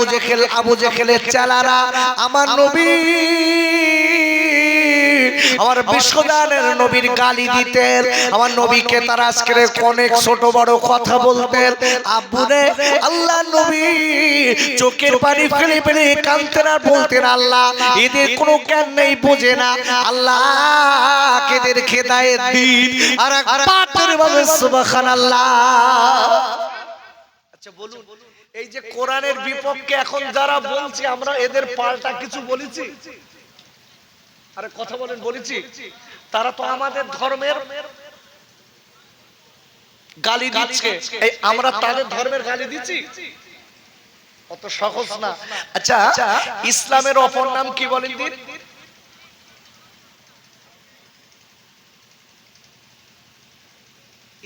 জেহেলের চেলারা আমার নবী, আমার বিশ্বদানের নবীর গালি দিতেন। আমার নবীকে তারা আজকের অনেক ছোট বড় কথা বলতেন। আব্বুরে আল্লাহ নবী চোখের পানি ফেলে ফেলে কাঁদতেন আর বলতেন, আল্লাহ এদের কোনো জ্ঞান নেই, বোঝে না, আল্লাহ এদের হেদায়েত দিন। আর পাথরে বলে সুবহানাল্লাহ। আচ্ছা বলুন, এই যে কোরআনের বিপক্ষে এখন যারা বলছে, আমরা এদের পাল্টা কিছু বলেছি? আরে কথা বলেন, বলেছি? তারা তো আমাদের ধর্মের গালি দিচ্ছে, এই আমরা তাদের ধর্মের গালি দিচ্ছি? অত সহজ না। আচ্ছা, ইসলামের অপর নাম কি বলেন দিন?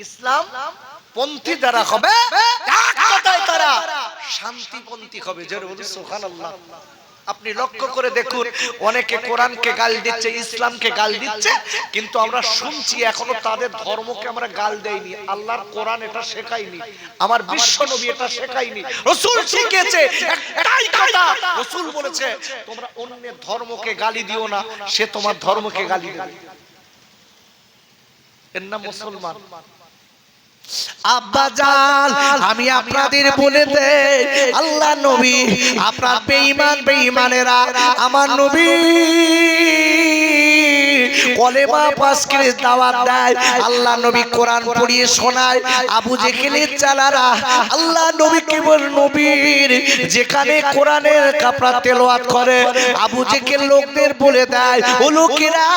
ইসলাম পন্থী যারা হবে এক কথায় তারা শান্তিপন্থী হবে। জোরে বলুন সুবহানাল্লাহ। আপনি লক্ষ্য করে দেখুন, অনেকে কোরআনকে গাল দিচ্ছে, ইসলামকে গাল দিচ্ছে, কিন্তু আমরা শুনছি এখনো তাদের ধর্মকে আমরা গাল দেইনি। আল্লাহর কোরআন এটা শেখায়নি, আমার বিশ্ব নবী এটা শেখায়নি, রাসূল শিখিয়েছে একটাই কথা। রাসূল বলেছে তোমরা অন্যের ধর্মকে গালি দিও না, সে তোমার ধর্মকে গালি দেবে। এর নাম মুসলমান। আব্বাজান আমি আপনাদের বলে দেই, আল্লাহ নবী আপনার বেঈমানেরা আমার নবী কলেমা পাশ করে দাওয়াত দেয়, আল্লাহ নবী কোরআন পড়িয়ে শোনায়। আবু জেহেলের চালারা আল্লাহ নবী কেবল নবীর যেখানে কোরআনের কাপড়া তেলাওয়াত করে, আবু জেহেল লোকদের বলে দেয় ও লোকেরা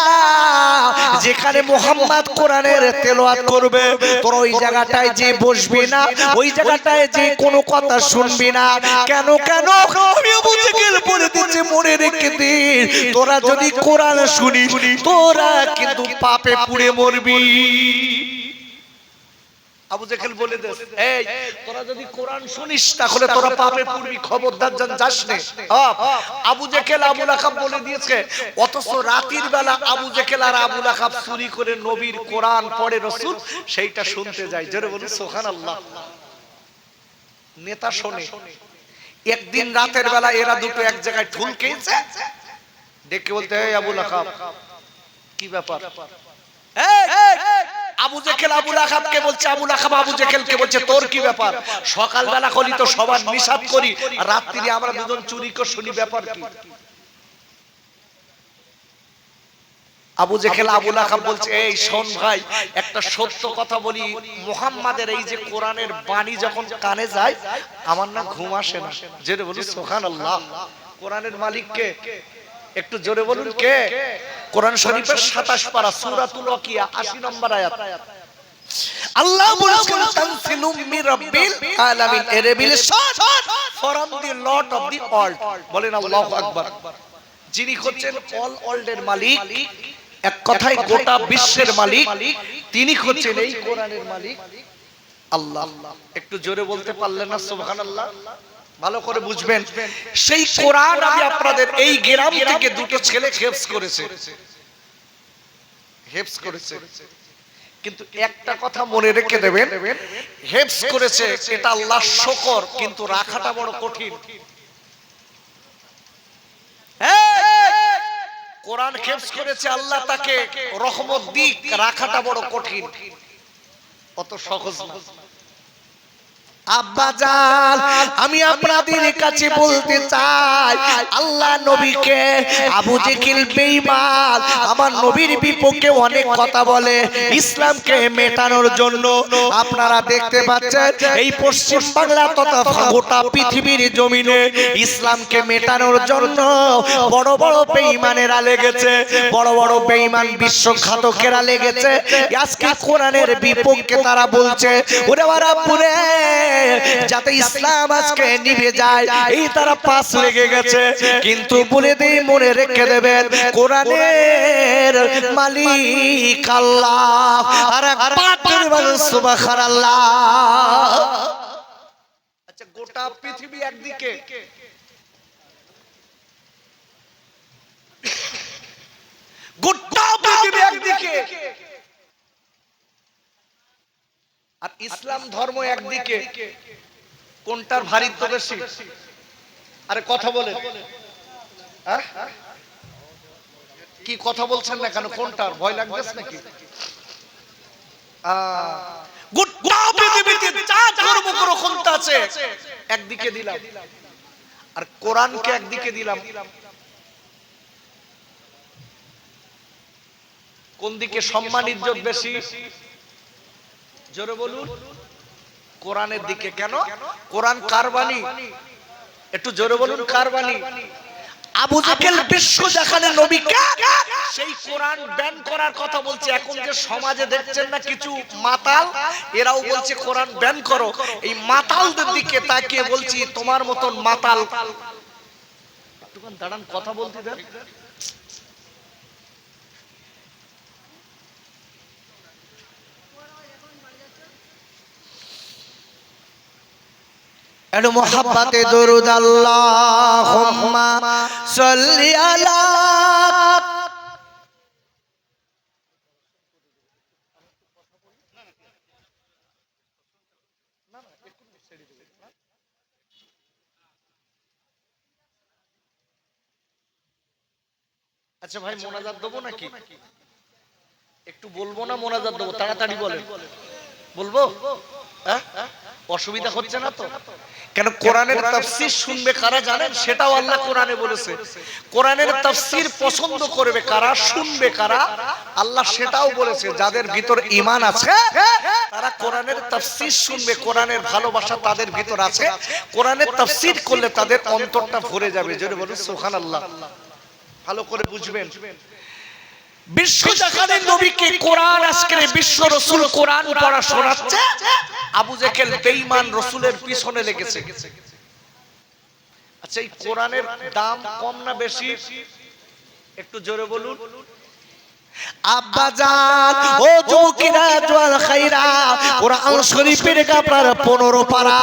যেখানে মুহাম্মদ কোরআনের তেলাওয়াত করবে তোরা ওই জায়গাটায় যে বসবি না, ওই জায়গাটায় যে কোনো কথা শুনবি না। কেন কেন আমি আবু জেহেল বলে দিচ্ছি, মনে রেখে দিন, তোরা যদি কোরআন শুনিস তোরা কিন্তু পাপে পুড়ে মরবি। আবু জেহেল বলে দে, এই তোরা যদি কোরআন শুনিস তাহলে তোরা পাপে পড়বি, খবরদার যাস না। আবু জেহেল আবু লাহাব বলে দিয়েছে, অথচ রাতের বেলা আবু জেহেল আর আবু লাহাব চুরি করে নবীর কোরআন পড়ে রাসূল সেইটা শুনতে যায়। জোরে বলুন সুবহানাল্লাহ। নেতা শোনে। একদিন রাতের বেলা এরা দুটো এক জায়গায় ঢুল খেয়েছে, দেখে বলতে এই আবু লাহাব কি ব্যাপার? আবু জেহেল আবু লাহাবকে বলছে, আবু লাহাব আবু জেহেলকে বলছে তোর কি ব্যাপার? সকালবেলা কলি তো সবার নিশাব করি, রাত্রি আমরা দুজন চুরি করে শুনি, ব্যাপার কি? আবু জেহেল আবু লাহাব বলছে, এই শোন ভাই, একটা সত্য কথা বলি, মুহাম্মাদের এই যে কোরআনের বাণী যখন কানে যায় আমার না ঘুম আসে না। জোরে বলুন সুবহানাল্লাহ। কোরআনের মালিক কে? একটু জোরে বলুন কে? কোরআন শরীফের 27 পারা সূরাতুল ওয়াকিয়া 80 নম্বর আয়াত। আল্লাহ বলেছেন তানজিলুম মির রাব্বিল আলামিন, a revelation from the Lord of the world. বলেন আল্লাহু আকবার। যিনি হচ্ছেন অল ওয়ার্ল্ডের মালিক, এক কথায় গোটা বিশ্বের মালিক, তিনি হচ্ছেন এই কোরআনের মালিক আল্লাহ। একটু জোরে বলতে পারলেন না সুবহানাল্লাহ? ভালো করে বুঝবেন, সেই কোরআন আমি আপনাদের এই গ্রাম থেকে দুটো ছেলে হেফজ করেছে। কিন্তু একটা কথা মনে রেখে দেবেন, হেফজ করেছে এটা আল্লাহর শুকর, কিন্তু রাখাটা বড় কঠিন। কোরআন হেফজ করেছে, আল্লাহ তাকে রহমত দিক, রাখাটা বড় কঠিন, অত সহজ না। আব্বাজান আমি আপনাদের কাছে বলতে চাই, আল্লাহ নবীকে আবু জেহেল বেঈমান আমার নবীর বিপক্ষে অনেক কথা বলে ইসলামকে মেটানোর জন্য। আপনারা দেখতে পাচ্ছেন এই পশ্চিম বাংলা তথা গোটা পৃথিবীর জমিনে ইসলামকে মেটানোর জন্য বড় বড় বেঈমানেরা লেগেছে, বড় বড় বেঈমান বিশ্বঘাতকেরা লেগেছে। আজকে কোরআনের বিপক্ষে তারা বলছে ওরে বাবা পুরে যাতে ইসলাম আজকে নিভে যায়, এই তারা পাশ লেগে গেছে। কিন্তু বলে দেই, মনে রেখে দেবেন, কোরআনের মালিক আল্লাহ। আর একবার বলুন সুবহানাল্লাহ। আচ্ছা, গোটা পৃথিবী একদিকে, গোটা পৃথিবী একদিকে, আর ইসলাম ধর্ম একদিকে, কোনটার ভারিত্ব বেশি? আরে কথা বলে, কি কথা বলছেন না কেন? কোনটার ভয় লাগতেছে নাকি? গোটা পৃথিবীতে যা ধর্ম করো কোনটা আছে একদিকে দিলাম, আর কোরআনকে একদিকে দিলাম। কোন দিকে সম্মান ইজ্জত বেশি? জোরে বলুন। কোরআনের দিকে। কেন? কোরআন কার বাণী? একটু জোরে বলুন, কার বাণী? আবু জেহেল বিশ্ব দেখানে নবীকে সেই কোরআন ব্যান করার কথা বলছে। এখন যে সমাজে দেখছেন না কিছু মাতাল, এরাও বলছে কোরআন ব্যান করো। এই মাতালদের দিকে তাকিয়ে বলছি, তোমার মতন মাতাল একটুখানি দাঁড়ান, কথা বলতে দেন। একটু মোহাব্বতে দরুদ আল্লাহুম্মা সাল্লি আলা। আচ্ছা ভাই, মোনাজাত দেবো নাকি? একটু বলবো না মোনাজাত দেবো? তাড়াতাড়ি বলেন। বলবো? হ্যাঁ, অসুবিধা হচ্ছে না তো? কেন কোরআনের তাফসীর শুনবে কারা জানেন? সেটাও আল্লাহ কোরআনে বলেছে। কোরআনের তাফসীর পছন্দ করবে কারা, শুনবে কারা, আল্লাহ সেটাও বলেছে। যাদের ভিতর ঈমান আছে তারা কোরআনের তাফসীর শুনবে, কোরআনের ভালোবাসা তাদের ভিতর আছে। কোরআনের তাফসীর করলে তাদের অন্তরটা ভরে যাবে। জোরে বলুন সুবহানাল্লাহ। ভালো করে বুঝবেন, বিশ্ব জাহানের নবীকে কোরআন আজকে বিশ্ব রাসূল কোরআন পড়া শোনাচ্ছে, আবু জেহেল বেঈমান রাসূলের পিছনে লেগেছে। আচ্ছা, এই কোরআনের দাম কম না বেশি? একটু জোরে বলুন। আব্বাজান ও যুবকেরা জওয়াল খাইরা, কোরআন শরীফের আপনার 15 পারা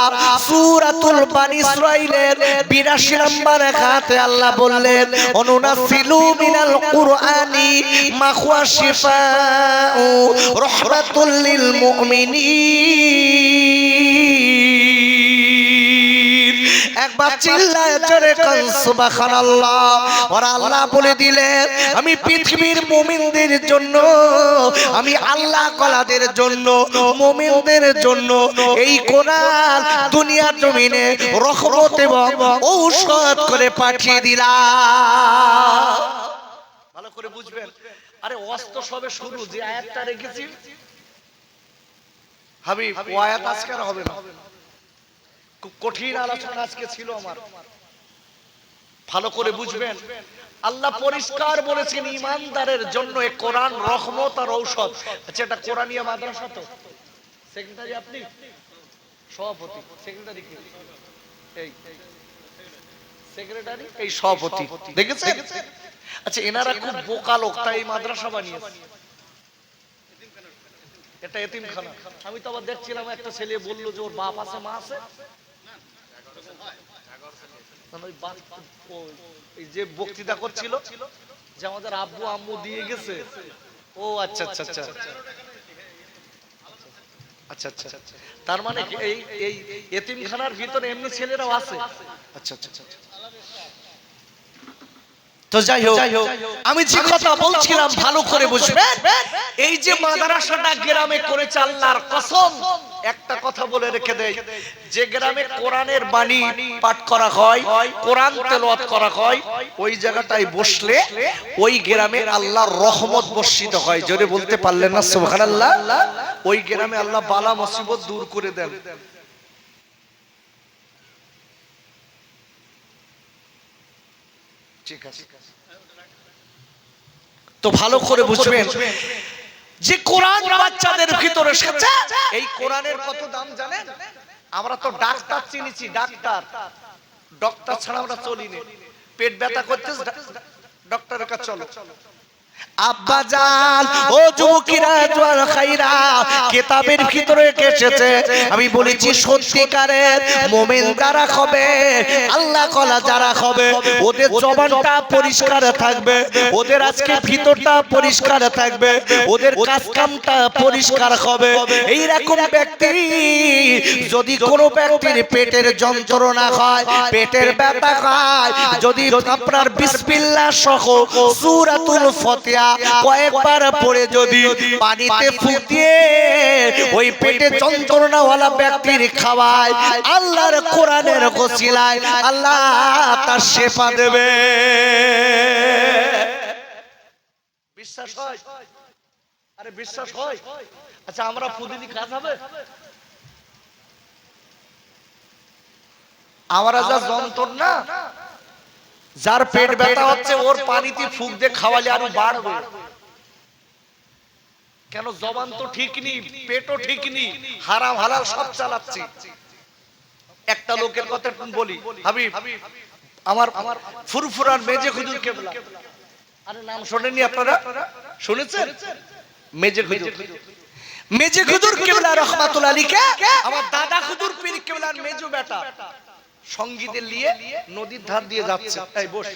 সূরাতুল বানী ইসরাঈলের 82 নম্বর আয়াতে আল্লাহ বললেন, অনুনাসিলু মিনাল কুরআনি মা হুয়া শিফাউ রাহমাতুল লিল মুমিনিন। একবার চিল্লায় জোরে কোন সুবহানাল্লাহ। আর আল্লাহ বলে দিলেন, আমি পৃথিবীর মুমিনদের জন্য, আমি আল্লাহ কলাদের জন্য, মুমিনদের জন্য এই কোরআন দুনিয়ার জমিনে রহমত এবং ঔষধ করে পাঠিয়ে দিলাম। ভালো করে বুঝবেন। আরে অস্ত সবে শুরু, যে আয়াতটা রেখেছি হাবিব, ও আয়াত আজকে আর হবে না। খুব কঠিন আলোচনা আজকে ছিল আমার। ভালো করে বুঝবেন, আল্লাহ পরিষ্কার বলেছেন ঈমানদারের জন্য এই কোরআন রহমত আর ঔষধ। আচ্ছা, এটা কোরআনিয়া মাদ্রাসা তো? সেক্রেটারি আপনি? সভাপতি? সেক্রেটারি কে? এই সেক্রেটারি, এই সভাপতি। দেখেছেন? আচ্ছা, এনারা খুব বোকা লোক, তাই এই মাদ্রাসা বানিয়েছে। এটা এতিমখানা। আমি তো আবার দেখছিলাম একটা ছেলে বললো যে ওর বাপ আছে মা আছে। এই যে বক্তৃতা করছিল যে আমাদের আব্বু আম্মু দিয়ে গেছে। ও আচ্ছা আচ্ছা আচ্ছা আচ্ছা আচ্ছা, তার মানে এই এই এতিমখানার ভিতরে এমনি ছেলেরাও আছে। আচ্ছা আচ্ছা আচ্ছা। তো যাই হোক, আমি যে কথা বলছিলাম ভালো করে বুঝবেন। এই যে মাদ্রাসাটা গ্রামে করেছে, আল্লাহর কসম একটা কথা বলে রেখে দেই, যে গ্রামে কোরআনের বাণী পাঠ করা হয়, কোরআন তেলাওয়াত করা হয়, ওই জায়গাটায় বসলে ওই গ্রামে আল্লাহর রহমত বর্ষিত হয়। জোরে বলতে পারলেন না সুবহানাল্লাহ? ওই গ্রামে আল্লাহ বালা মুসিবত দূর করে দেন। ঠিক আছে, তো ভালো করে বুঝবেন, যে কোরআন বাচ্চাদের ভিতরে এসেছে, এই কোরআনের কত দাম জানেন? আমরা তো ডাক্তার চিনিছি, ডাক্তার, ডক্টর ছাড়া আমরা চলিনি। পেট ব্যথা করতে ডক্টরের কাছে চলো। আব্বাজান ও যুবকেরা জওয়াল খাইরা, কিতাবের ভিতরে এসেছে, আমি বলেছি সত্যিকারের মুমিন যারা হবে, আল্লাহ কলা যারা হবে, ওদের জবানটা পরিষ্কার থাকবে, ওদের আজকে ভিতরটা পরিষ্কার থাকবে, ওদের কাজ কামটা পরিষ্কার হবে। এই রকম ব্যক্তি যদি কোনো ব্যক্তির পেটের যন্ত্রণা হয়, পেটের ব্যথা হয়, যদি আপনার বিসমিল্লাহ সহ সূরাতুল ফাতিহা কয়েকবার পড়ে যদি পানিতে ফুঁক দিয়ে ওই পেটে যন্ত্রণাওয়ালা ব্যক্তির খাওয়ায়, আল্লাহর কোরআনের ওসিলায় আল্লাহ তার শেফা দেবে। বিশ্বাস হয়? আরে বিশ্বাস হয়? আচ্ছা, আমরা প্রতিদিন কাজ হবে, আমরা যা যন্ত্রণা, যার পেট ব্যথা হচ্ছে ওর পানিতে ফুঁক দিয়ে খাওয়ালে আরো বাড়বে। কেন? জবান তো ঠিক নেই, পেটও ঠিক নেই, হারাম হালাল সব চালাচ্ছি। একটা লোকের কথা বলি হাবিব, আমার ফুরফুরার মেজে হুজুর কেবলা, আরে নাম শোনেননি আপনারা? শুনেছেন? মেজে হুজুর মেজে হুজুর কেবলা রহমাতুল্লাহ আলাইহি আমার দাদা হুজুর পীর কেবলার মেজো বেটা সঙ্গীদের নিয়ে নদীর ধার দিয়ে যাচ্ছে। এই বস,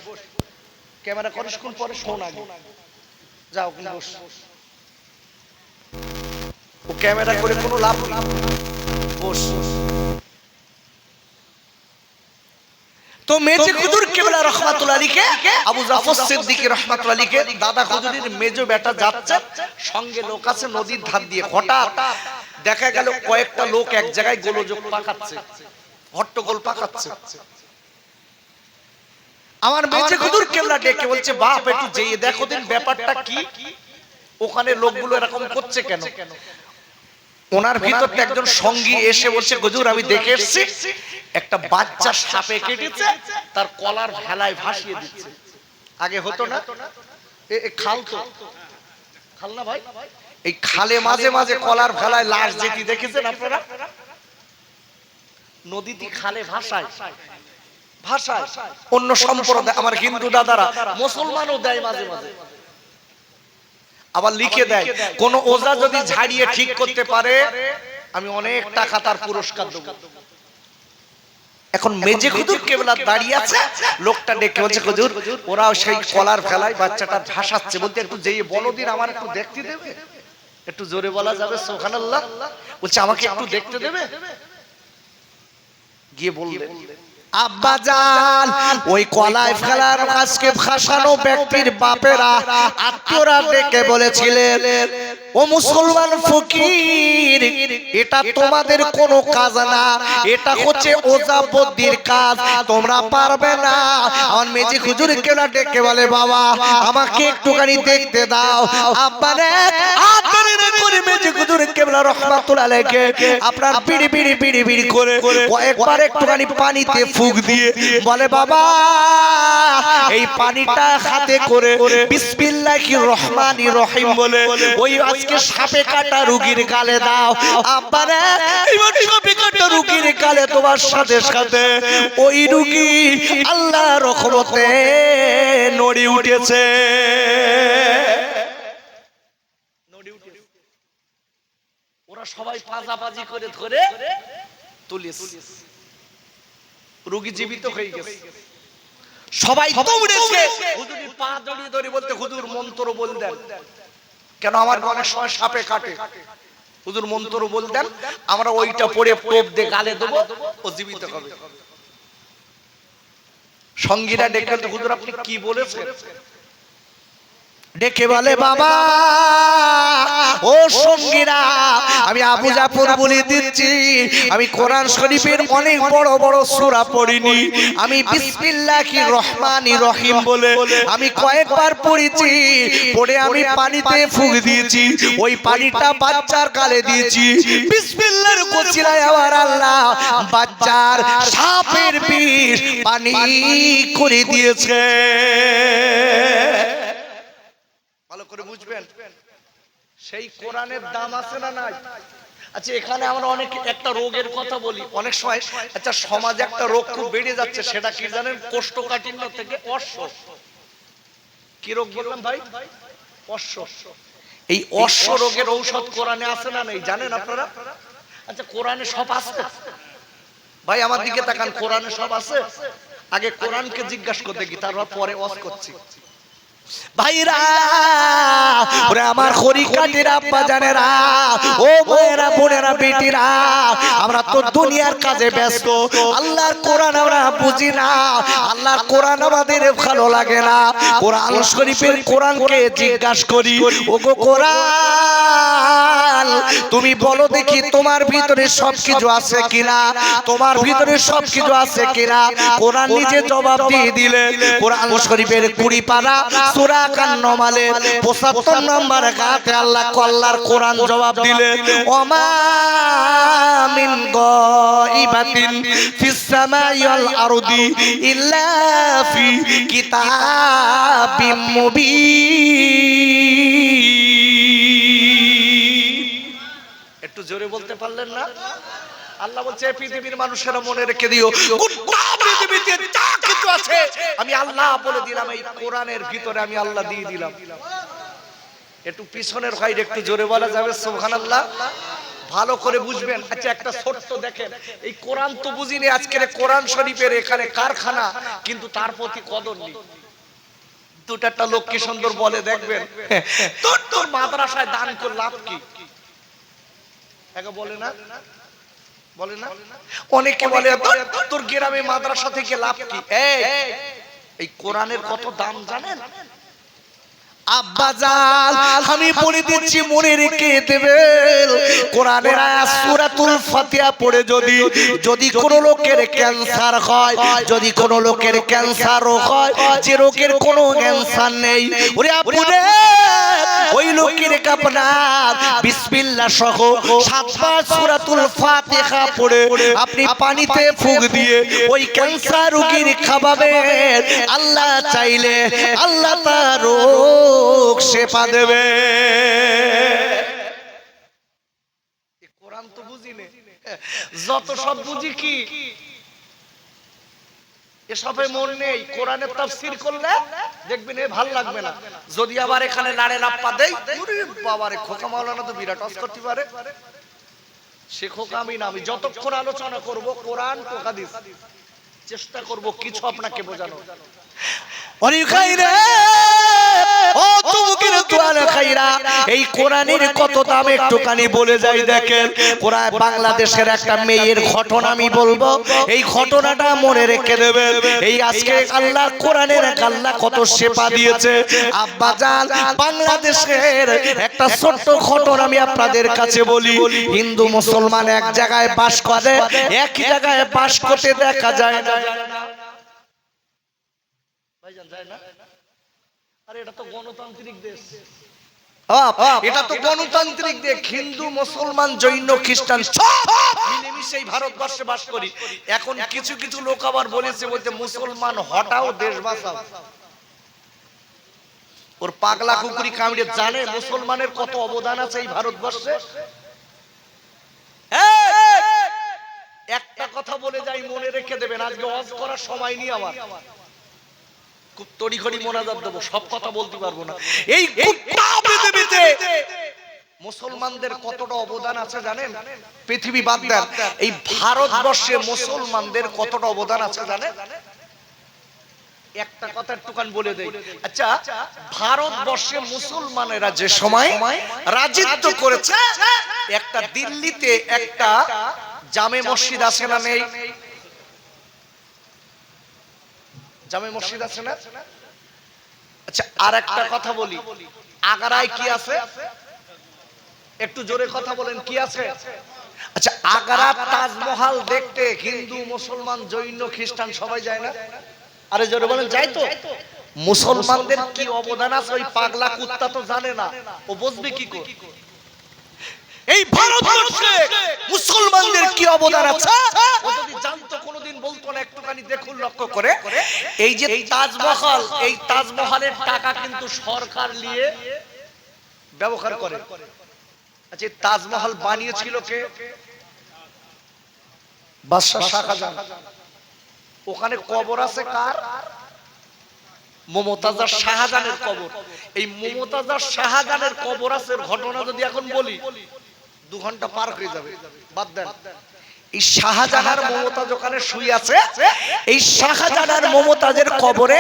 ক্যামেরা করিস কোন পরে শোন আগে, যাও কোন বস। ও ক্যামেরা করে কোনো লাভ নেই, বস। তো মেজে হুজুর কেবলা রহমাতুল্লাহ আলাইহি আবু জাফর সিদ্দিকী রাহমাতুল্লাহ আলাইহি দাদা হুজুরের মেজো বেটা যাচ্ছে, সঙ্গে লোক আছে নদীর ধার দিয়ে। হঠাৎ দেখা গেল কয়েকটা লোক এক জায়গায় গোলযোগ পাকাচ্ছে, হট্টগোল পাকাচ্ছে। আমার মেজে হুজুর কেবলা ডেকে বলছে, বাপ একটু যেয়ে দেখো দিন ব্যাপারটা কি, ওখানে লোকগুলো এরকম করছে কেন। ওনার ভিতর একজন সঙ্গী এসে বলছে, হুজুর আমি দেখে এসেছি একটা বাচ্চা সাপে কেটেছে, তার কলার ভেলায় ভাসিয়ে দিচ্ছে। আগে হতো না, খাল তো খাল না ভাই, এই খালে মাঝে মাঝে কলার ভেলায় লাশ যেটি দেখেছেন আপনারা, নদীতে খালে ভাসায় ভাসায়। অন্য সম্প্রদায় আমার হিন্দু দাদারা, মুসলমানও দেয় মাঝে মাঝে, আবার লিখে দেয় কোন ওজা যদি ঝাড়িয়ে ঠিক করতে পারে আমি অনেক টাকা তার পুরস্কার দেব। এখন মেজে হুজুর কেবলা দাঁড়িয়ে আছে, লোকটা ডেকে বলছে, হুজুর ওরা সেই কলার ফেলায় বাচ্চাটা ভাসাচ্ছে, বলতে একটু যেই বলো দিন আমার একটু দেখতে দেবে, একটু জোরে বলা যাবে সুবহানাল্লাহ। বলছে আমাকে একটু দেখতে দেবে, গিয়ে বললে আব্বাজান ওই কলাই ফেলার আজকে ভাসানো ব্যক্তির বাপেরা আত্মীয়রা ডেকে বলেছিলেন, ও মুসলমান ফকির, এটা তোমাদের কোনো কাজ না, এটা হচ্ছে ওজা বদ্দির কাজ, তোমরা পারবে না। আমার মেজে হুজুর কেবলা ডেকে বলে, বাবা আমাকে একটুখানি দেখতে দাও। আব্বারে আদরে করে মেজে হুজুর কেবলা রাহমাতুল্লাহ আলাইহি আপনার বিড়ি বিড়ি বিড়ি বিড়ি করে একবার একটুখানি পানিতে ফুক দিয়ে বলে, বাবা এই পানিটা হাতে করে বিসমিল্লাহির রহমানির রহিম বলে ওই আজকে সাপে কাটা রোগীর গালে দাও। আব্বারে এবার সাপে কাটা রোগীর গালে তোমার সাথে সাথে ওই রোগী আল্লাহর রহমতে নড়ে উঠেছে। ওরা সবাই পাজাবাজি করে ধরে তুলেছে, রোগী জীবিত হয়ে গেছে। সবাই দৌড়েছে, হুজুরের পা জড়িয়ে ধরে বলতে, হুজুর মন্ত্র বল দেন, কেন আমার অনেক সময় সাপে কাটে, হুজুর মন্ত্র বল দেন, আমরা ওইটা পড়ে টোপ দিয়ে গালে দেবো, ও জীবিত হবে। সঙ্গীরা ডেকে, হুজুর আপনি কি বলেছেন? ডেকে বলে, বাবা ও সঙ্গীরা, আমি আবু জাফর বলে দিচ্ছি, আমি কোরআন শরীফের অনেক বড় বড় সূরা পড়িনি, আমি বিসমিল্লাহির রহমানির রহিম বলে আমি কয়েকবার পড়েছি, পড়ে আমি পানিতে ফুঁক দিয়েছি, ওই পানিটা বাচ্চার গালে দিয়েছি, বিসমিল্লাহর ওসিলায় আমার আল্লাহ বাচ্চার সাপের বিষ পানি করে দিয়েছে। ভালো করে বুঝবেন, সেই কোরআনের দাম আছে না নাই? আচ্ছা এখানে আমরা অনেক একটা রোগের কথা বলি অনেক সময়, আচ্ছা সমাজে একটা রোগ খুব বেড়ে যাচ্ছে, সেটা কি জানেন? কোষ্ঠকাঠিন্য থেকে অশ্ব। কি রোগ বললাম ভাই? অশ্ব। এই অশ্ব রোগের ঔষধ কোরআনে আছে না নেই জানেন আপনারা? আচ্ছা কোরআনে সব আছে ভাই? আমার দিকে তাকান, কোরআনে সব আছে? আগে কোরআনকে জিজ্ঞাসা করতে কি, তারপর পরে ওয়াজ করছি। ভাইরা ওরে আমার খরিকাটির আব্বা জানেরা, ও মায়েরা বোনেরা বেটিরা, আমরা তো দুনিয়ার কাজে ব্যস্ত, আল্লাহর কোরআন আমরা বুঝি না, আল্লাহর কোরআন আমাদের ভালো লাগে না। কোরআন শরীফের কোরআনকে জিজ্ঞাসা করি, ওগো কোরআন তুমি বলো দেখি তোমার ভিতরে সবকিছু আছে কিনা, তোমার ভিতরে সবকিছু আছে কিনা? কোরআন নিজে জবাব দিয়ে দিলে। কোরআন শরীফের 20 পারা সূরা কান্নমালের 75 নম্বর আয়াতে আল্লাহ আল্লাহর কোরআন জবাব দিলে, ওমা মিন গাইবাতিন ফিস সামাই ওয়াল আরদি ইল্লা ফি কিতাবিম মুবিন। একটু জোরে বলতে পারলেন না? আল্লাহ বলছে পৃথিবীর মানুষেরা মনে রেখে দিও, গোটা পৃথিবীতে যা কিছু আছে আমি আল্লাহ বলে দিলাম, এই কোরআনের ভিতরে আমি আল্লাহ দিয়ে দিলাম। একটু পিছনের ভাই একটু জোরে বলা যাবে সুবহানাল্লাহ? ভালো করে বুঝবেন। আচ্ছা একটা ছোট্ট দেখেন, এই কোরআন তো বুঝিনি, আজকের কোরআন শরীফের এখানে কারখানা, কিন্তু তার প্রতি কদর নেই। দুটা লোক কি সুন্দর বলে দেখবেন, তোর মাদ্রাসায় দান করে লাভ কি? একে বলে না, বলে না, অনেকে বলে তোর গ্রামে মাদ্রাসা থেকে লাভ কি? এই কোরআনের কত দাম জানেন? আব্বাজান আমি বলে দিচ্ছি, মনে রেখে দেবেন, কোরআনের আয়াত সূরাতুল ফাতিহা পড়ে যদি কোন লোকের ক্যান্সার হয়, যদি কোন লোকের ক্যান্সার রোগ হয়, যে রোগের কোনো ক্যান্সার নেই, ওরে আপনি ওই লোকের আপনার বিসমিল্লাহ সহ 7 বার সূরাতুল ফাতিহা পড়ে আপনি পানিতে ফুঁক দিয়ে ওই ক্যান্সার রোগীর খাওয়াবেন। আল্লাহ চাইলে আল্লাহ তার রোগ শেফা দেবে। কোরআন তো বুঝি নে, যত সব বুঝি কি এসবে মন নেই। কোরআনের তাফসীর করলে দেখবেন এ ভাল লাগবে না। যদি আবার এখানে লাড়ে লাপ্পা দেই, ওরে বাবারে, খোকা মাওলানা তো বিরাট অস করতে পারে। সে খোকা আমি না, আমি যতক্ষণ আলোচনা করব কোরআন তো হাদিস, চেষ্টা করব কিছু আপনাকে বোঝানো। অরি খাইরে ও তুমুকের তোয়ালে খাইরা, এই কোরআনের কত দাম একটুখানি বলে যাই দেখেন। কোরআন বাংলাদেশের একটা মেয়ের ঘটনা আমি বলবো, এই ঘটনাটা মনে রেখে দেবেন। এই আজকে আল্লাহর কোরআনের আল্লাহ কত শেফা দিয়েছে। আব্বাজান বাংলাদেশের একটা ছোট্ট ঘটনা আমি আপনাদের কাছে বলি। হিন্দু মুসলমান এক জায়গায় বাস করে, একই জায়গায় বাস করতে দেখা যায় না। আরে এটা তো গণতান্ত্রিক দেশ, এটা তো গণতান্ত্রিক দেশ। হিন্দু মুসলমান জৈন খ্রিস্টান সব মিলেমিশে এই ভারতবর্ষে বাস করি। এখন কিছু কিছু লোক আবার বলেছে, বলতে মুসলমান হটাও দেশ বাঁচাও। ওর পাগলা কুকুরি কামড়ে জানে মুসলমানের কত অবদান আছে এই ভারতবর্ষে। একটা কথা বলে যাই, মনে রেখে দেবেন, আজকে ওয়াজ করার সময় নেই আমার, খুব তড়িঘড়ি মোনাজাত দেবো, সব কথা বলতে পারবো না। এই কুত্তা বেঁধে বেঁধে মুসলমানদের কতটা অবদান আছে জানেন? পৃথিবী বাদ দেন, এই ভারতবর্ষে মুসলমানদের কতটা অবদান আছে জানেন? একটা কথা একটুখান বলে দেই। আচ্ছা, ভারতবর্ষে মুসলমানেরা যে সময় রাজত্ব করেছে, একটা দিল্লিতে একটা জামে মসজিদ আছে না নেই? জামে মসজিদ আছে না? আচ্ছা, আর একটা কথা বলি, আগ্রায় কি আছে? একটু জোরে কথা বলেন, কি আছে? আচ্ছা, আগ্রার তাজমহল দেখতে হিন্দু মুসলমান জৈন খ্রিস্টান সবাই যায় না? আরে জোরে বলেন, যায় তো? মুসলমানদের কি অবদান আছে ওই পাগলা কুত্তা তো জানে না, ও বুঝবে কি করে? এই ভারতবর্ষে মুসলমানদের কি অবদান আছে ও যদি জানতো কোনোদিন বলতো না। একটুখানি দেখুন, লক্ষ্য করে, এই যে তাজমহল, এই তাজমহলের টাকা কিন্তু সরকার নিয়ে ব্যবহার করে। আচ্ছা, তাজমহল বানিয়েছিল কে? বাদশা শাহজাহান। ওখানে কবর আছে কার? মমতাজার শাহজাহানের কবর। এই মমতাজার শাহজাহানের কবর আছে ঘটনা যদি এখন বলি 2 ঘন্টা পার হয়ে যাবে, বাদ দেন। এই শাহজাহান আর মমতাজ ওখানে শুয়ে আছে। এই শাহজাহান আর মমতাজের কবরে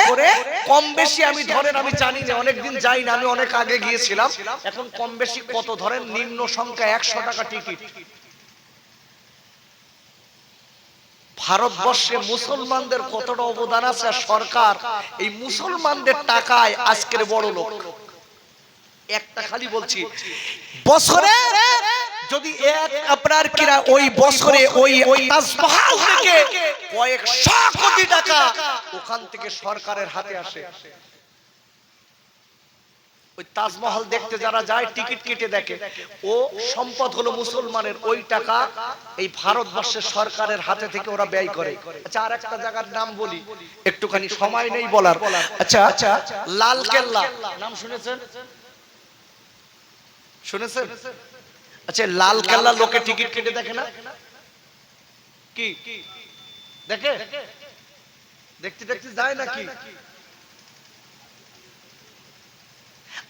কম বেশি আমি ধরেন, আমি জানি না, অনেকদিন যাই না, আমি অনেক আগে গিয়েছিলাম। এখন কম বেশি কত ধরেন, নিম্ন সংখ্যা 100 টাকা টিকিট। ভারতবর্ষে মুসলমানদের কতটা অবদান আছে, সরকার এই মুসলমানদের টাকায় আজকের বড় লোক। একটা খালি বলছি, বছরে যদি এক আপনার কিরা ওই বছরে ওই তাজমহল থেকে কয়েকশো কোটি টাকা ওখান থেকে সরকারের হাতে আসে। ওই তাজমহল দেখতে যারা যায় টিকিট কেটে দেখে, ও সম্পদ হলো মুসলমানের। ওই টাকা এই ভারতবর্ষের সরকারের হাতে থেকে ওরা ব্যয় করে। আচ্ছা, আর একটা জায়গার নাম বলি, একটুখানি সময় নেই বলার। আচ্ছা, লাল কেল্লা নাম শুনেছেন? শুনেছেন? আচ্ছা, লাল কেল্লা লোকে টিকিট কেটে দেখে না? কি দেখে? দেখতে দেখতে যায় নাকি?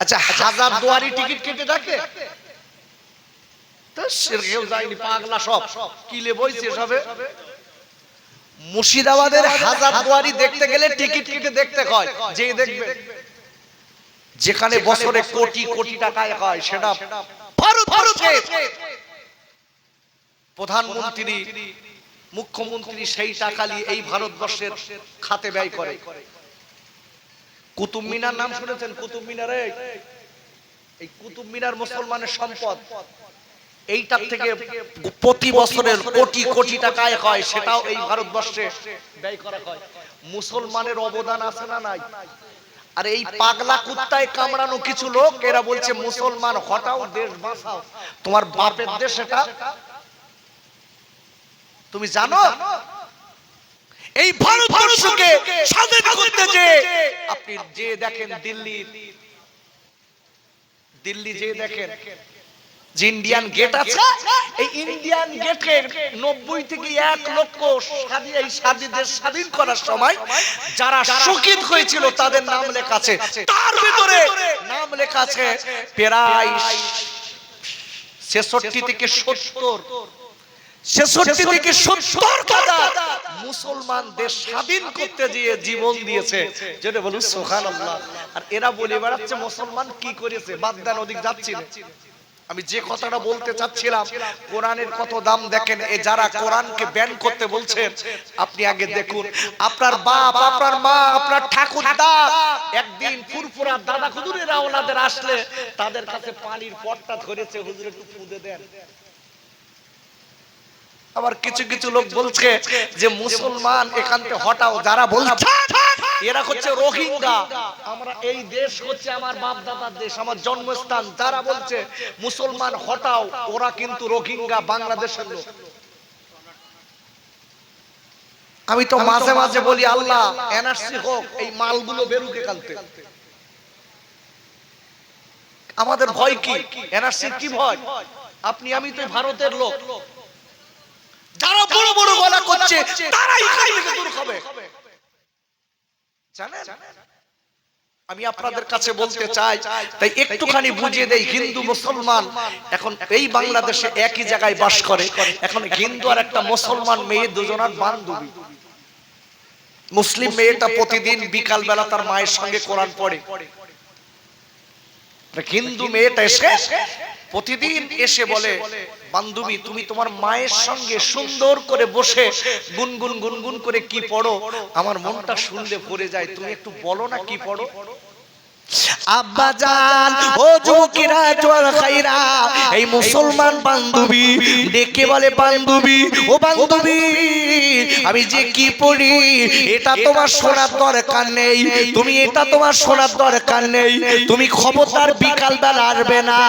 আচ্ছা, হাজার দুয়ারি টিকিট কেটে দেখে তো কেউ যায়নি, পাগলা সব কিলে বইছে সবে। মুর্শিদাবাদের হাজার দুয়ারি দেখতে গেলে টিকিট কেটে দেখতে হয়, যে দেখবে যেখানে বছরে কোটি কোটি টাকায় হয়, সেটা ভারতবর্ষে প্রধানমন্ত্রী মুখ্যমন্ত্রী সেই টাকা নিয়ে এই ভারতবর্ষের খাতে ব্যয় করে। কুতুব মিনার নাম শুনেছেন? কুতুব মিনারে, এই কুতুব মিনার মুসলমানের সম্পদ, এইটার থেকে প্রতি বছরের কোটি কোটি টাকায় হয়, সেটাও এই ভারতবর্ষে ব্যয় করা হয়। মুসলমানের অবদান আছে না নাই? আর এই পাগলা কুত্তায় কামড়ানো কিছু লোক, এরা বলছে মুসলমান হটাও, দেশ বাঁচাও। তোমার বাপের দেশ এটা, তুমি জানো? এই ভারতবর্ষকে স্বাধীন করতে যে আপনি যে দেখেন দিল্লি যে দেখেন যে ইন্ডিয়ান গেট আছে, এই ইন্ডিয়ান গেটে 90 থেকে 1 লক্ষ এই দেশ স্বাধীন করার সময় যারা শহীদ হয়েছিল তাদের নাম লেখা আছে। তার ভিতরে নাম লেখা আছে প্রায় 66 থেকে 70 হাজার মুসলমান দেশ স্বাধীন করতে গিয়ে জীবন দিয়েছে। যেটা বলুন সুবহানাল্লাহ। আর এরা বলে বেড়াচ্ছে মুসলমান কি করেছে, বাদ দেন, ওদিক যাচ্ছি না। আমি যে কথাটা বলতে চাচ্ছিলাম, কোরআনের কত দাম দেখেন। এ যারা কোরআনকে ব্যান করতে বলছেন, আপনি আগে দেখুন, আপনার বাপ, আপনার মা, আপনার ঠাকুরদা একদিন ফুরফুরা দাদা হুজুরের আওলাদের আসলে তাদের কাছে পানির পটটা ধরেছে, হুজুর একটু ফুঁদে দেন। আবার কিছু কিছু লোক বলছে যে মুসলমান এখান থেকে হটাও, যারা বলছে এরা হচ্ছে রোহিঙ্গা। আমরা এই দেশ হচ্ছে আমার বাপ দাদার দেশ, আমার জন্মস্থান। যারা বলছে মুসলমান হটাও, ওরা কিন্তু রোহিঙ্গা, বাংলাদেশের লোক। আমি তো মাঝে মাঝে বলি, আল্লাহ এনআরসি হোক, এই মালগুলো বেরুক এখান থেকে। আমাদের ভয় কি? এনআরসির কি ভয়? আপনি আমি তো ভারতের লোক। যারা বড় বড় গলা করছে তারাই এখান থেকে দূর হবে, জানেন? আমি আপনাদের কাছে বলতে চাই, তাই একটুখানি বুঝিয়ে দেই, হিন্দু মুসলমান এখন এই বাংলাদেশে একই জায়গায় বাস করে। এখন হিন্দু আর একটা মুসলমান মেয়ে দুজনার বান্ধবী। মুসলিম মেয়েটা প্রতিদিন বিকাল বেলা তার মায়ের সঙ্গে কোরআন পড়ে। হিন্দু মেয়েটা এসে প্রতিদিন এসে বলে, বান্ধবী তুমি তোমার মায়ের সঙ্গে সুন্দর করে বসে গুনগুন গুনগুন করে কি পড়ো, আমার মনটা শুনলে পড়ে যায়, তুমি একটু বলো না কি পড়ো। আব্বা জান, ও যুবকেরা, জোয়াল খাইরা, এই মুসলমান বান্ধবী ডেকে বলে, বান্ধবী, ও বান্ধবী, আমি যে কি পড়ি এটা তোমার শোনার দরকার নেই, তুমি এটা তোমার শোনার দরকার নেই, তুমি খবরদার বিকাল বেলা আসবে না।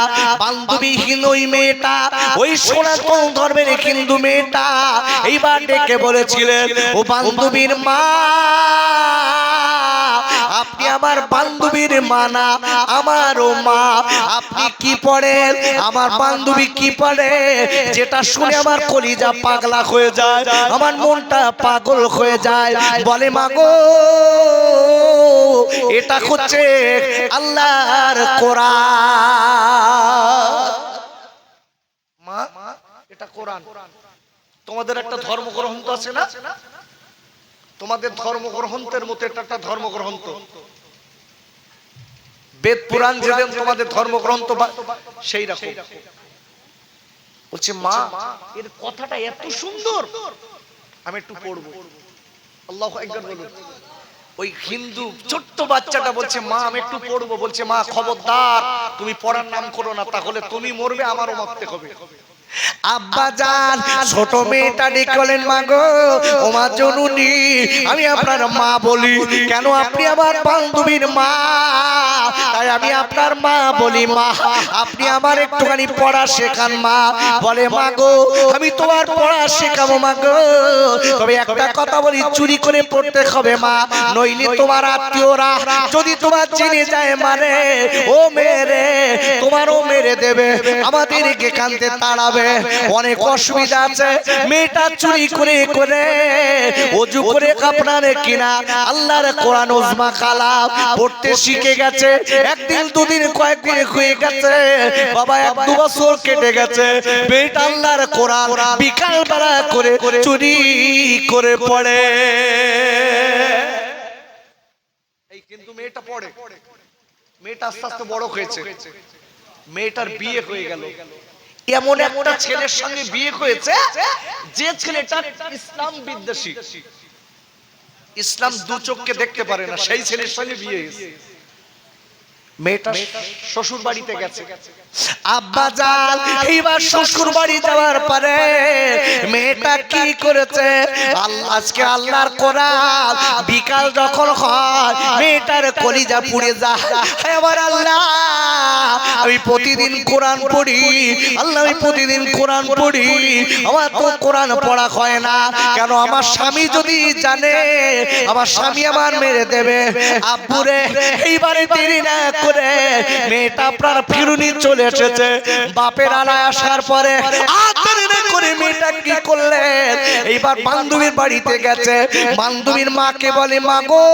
বান্ধবী হিন্দুই মেয়েটা, ওই সনাতন ধর্মের হিন্দু মেয়েটা এইবার ডেকে বলেছিলেন, ও বান্ধবীর মা, আপনি আমার বান্ধবীর মা না, আমারও মা। আপনি কি পড়েন, আমার বান্ধবী কি পড়ে, যেটা শুনে আমার কলিজা পাগলা হয়ে যায়, আমার মনটা পাগল হয়ে যায়। বলে, মা গো, এটা হচ্ছে আল্লাহর কোরআন। মা, এটা কোরআন। তোমাদের একটা ধর্মগ্রন্থ আছে না? তোমাদের ধর্মগ্রন্থের মতো এটা একটা ধর্মগ্রন্থ। বেদ পুরাণ যেমন তোমাদের ধর্মগ্রন্থ সেই রকম। বলছে, মা, এর কথাটা এত সুন্দর, আমি একটু পড়বো। আল্লাহু আকবার বলুন। ওই হিন্দু ছোট্ট বাচ্চাটা বলছে, মা আমি একটু পড়বো। বলছে, মা খবরদার তুমি পড়ার নাম করো না, তাহলে তুমি মরবে, আমারও মরতে হবে। আব্বা জান, ছোট মেয়েটা ডেকলেন, মা গো, ও মা জননী, আমি আপনার মা বলি কেন, আপনি আমার বান্ধবীর মা, তাই আমি আপনার মা বলি। মা, আপনি আমার একটুখানি পড়া শেখান মা। বলে, মা গো, আমি তোমার পড়া শেখাবো মা গো, তবে একটা কথা বলি, চুরি করে পড়তে হবে মা, নইলে তোমার আত্মীয়রা যদি তোমার চিনে যায়, মানে ও মেরে, তোমারও মেরে দেবে, আমাদেরকে কানতে তাড়াবে। হবে, অনেক অসুবিধা আছে। মেয়েটা চুরি করে করে ওযু করে আপনার কিনা আল্লাহর কোরআন উজমা কালাম পড়তে শিখে গেছে। একদিন দুদিন কয়েকদিন হয়ে গেছে বাবা, 1-2 বছর কেটে গেছে। মেয়েটা আল্লাহর কোরআন বিকাল বেলা করে চুরি করে পড়ে। এই কিন্তু মেয়েটা পড়ে, মেয়েটা আস্তে আস্তে বড় হয়েছে, মেয়েটার বিয়ে হয়ে গেল। এমন একটা ছেলের সঙ্গে বিয়ে হয়েছে যে ছেলেটা ইসলাম বিদ্বেষী, ইসলাম দু চোখকে দেখতে পারে না, সেই ছেলের সঙ্গে বিয়ে হয়েছে। মেয়েটা শ্বশুর বাড়িতে গেছে, আব্বা জান এইবার শ্বশুর বাড়ি যাওয়ার পরে মেয়েটা কি করেছে, আজকে আল্লাহর কোরআন বিকাল যখন হয় মেয়েটার কলিজা পুড়ে যায়। এবার আল্লাহ আমি প্রতিদিন কোরআন পড়ি, আল্লাহ আমি প্রতিদিন কোরআন পড়ি, আমার তো কোরআন পড়া হয় না কেন? আমার স্বামী যদি জানে আমার স্বামী আমার মেরে দেবে। আব্বুরে এইবারে দেরি না করে মেয়েটা আপনার ফিরুনি চলে এসেছে। বাপের আলায় আসার পরে করে মেয়েটা কি করলেন, এইবার বান্ধবীর বাড়িতে গেছে। বান্ধবীর মাকে বলে, মাগো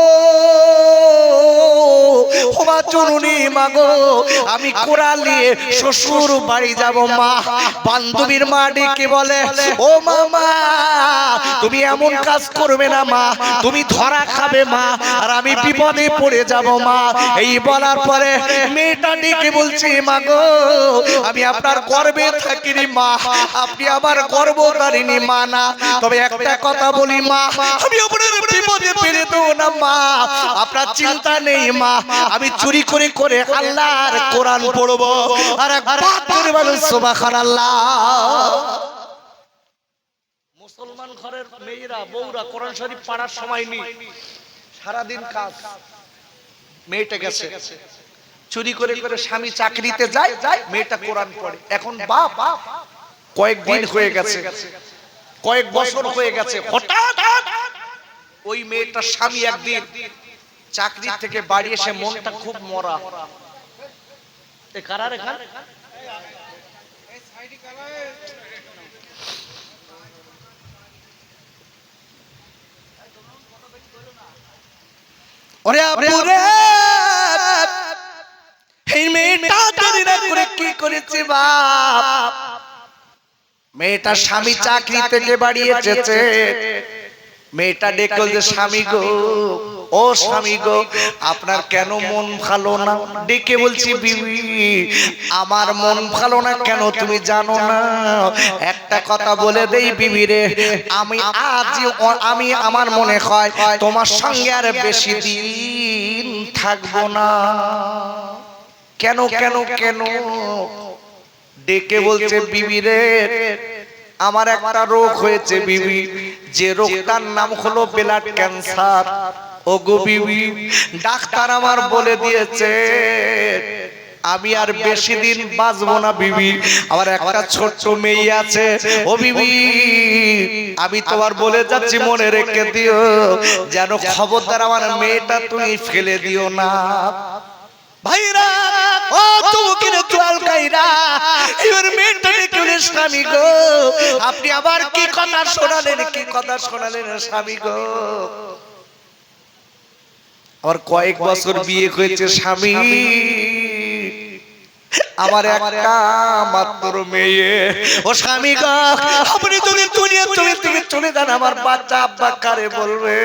ও মা চুনুনি, মাগো আমি কোরআন নিয়ে শ্বশুর বাড়ি যাব মা। বান্ধবীর মা ডেকে বলে, ও মামা তুমি এমন কাজ করবে না মা, তুমি ধরা খাবে মা, আর আমি বিপদে পড়ে যাব মা। এই বলার পরে মেয়েটা ডেকে বলছে, মাগো আমি আপনার গর্বে থাকিনি মা, আপনি আমার গর্বকারিনী মা না, তবে একটা কথা বলি মা, আমি আপনার বিপদে ফেলে দেবো না মা, আপনার চিন্তা নেই মা, আমি চুরি করে করে আল্লাহর কোরআন পড়বো। আর একবার করে বলুন সুবহানাল্লাহ। মুসলমান ঘরের মেয়েরা বউরা কোরআন শরীফ পড়ার সময় নেই, সারাদিন কাজ। মেয়েটা গেছে চুরি করে করে, স্বামী চাকরিতে যায়, মেয়েটা কোরআন পড়ে। এখন বাপ কয়েকদিন হয়ে গেছে, কয়েক বছর হয়ে গেছে, হঠাৎ ওই মেয়েটার স্বামী একদিন চাকরি থেকে বাড়ি এসে মনটা খুব মরা। এ কারা রে খান? ওরে আপুরে এই মেয়েটা দেরি না করে কি করেছে বাপ, মেয়েটা স্বামী চাকরি থেকে বাড়ি এসেছে। মেয়েটা ডেকে বলছে, স্বামী গো ও স্বামী গো আপনার কেন মন ভালো না? ডেকে বলছি, বিবি আমার মন ভালো না কেন তুমি জানো না? একটা কথা বলে দেই বিবি রে, আমি আমার মনে হয় তোমার সঙ্গে আর বেশি দিন থাকবো না। কেন কেন কেন? ডেকে বলছে, বিবি রে আমার একটা রোগ হয়েছে বিবি, যে রোগটার নাম হলো ব্লাড ক্যান্সার। ও গো বিবি ডাক্তার আমার বলে দিয়েছে আমি আর বেশি দিন বাঁচবো না বিবি, আমার একটা ছোট্ট মেয়ে আছে। ও বিবি আমি তোমার বলে যাচ্ছি মনে রেখে দিও, যেন খবরদার আমার মেয়েটা তুমি ফেলে দিও না। ভাইরা ও তুমি কিনে চল কাইরা এবার মেয়েটাকে কেলে, স্বামী গো আপনি আবার কি কথা শোনালেন, কি কথা শোনালেন স্বামী গো? আর কয়েক বছর বিয়ে হয়েছে স্বামী, আমার একটা মাত্র মেয়ে। ও স্বামী গো আপনি যদি দুনিয়া তুমি চলে যান আমার বাচ্চা আব্বা কারে বলবে?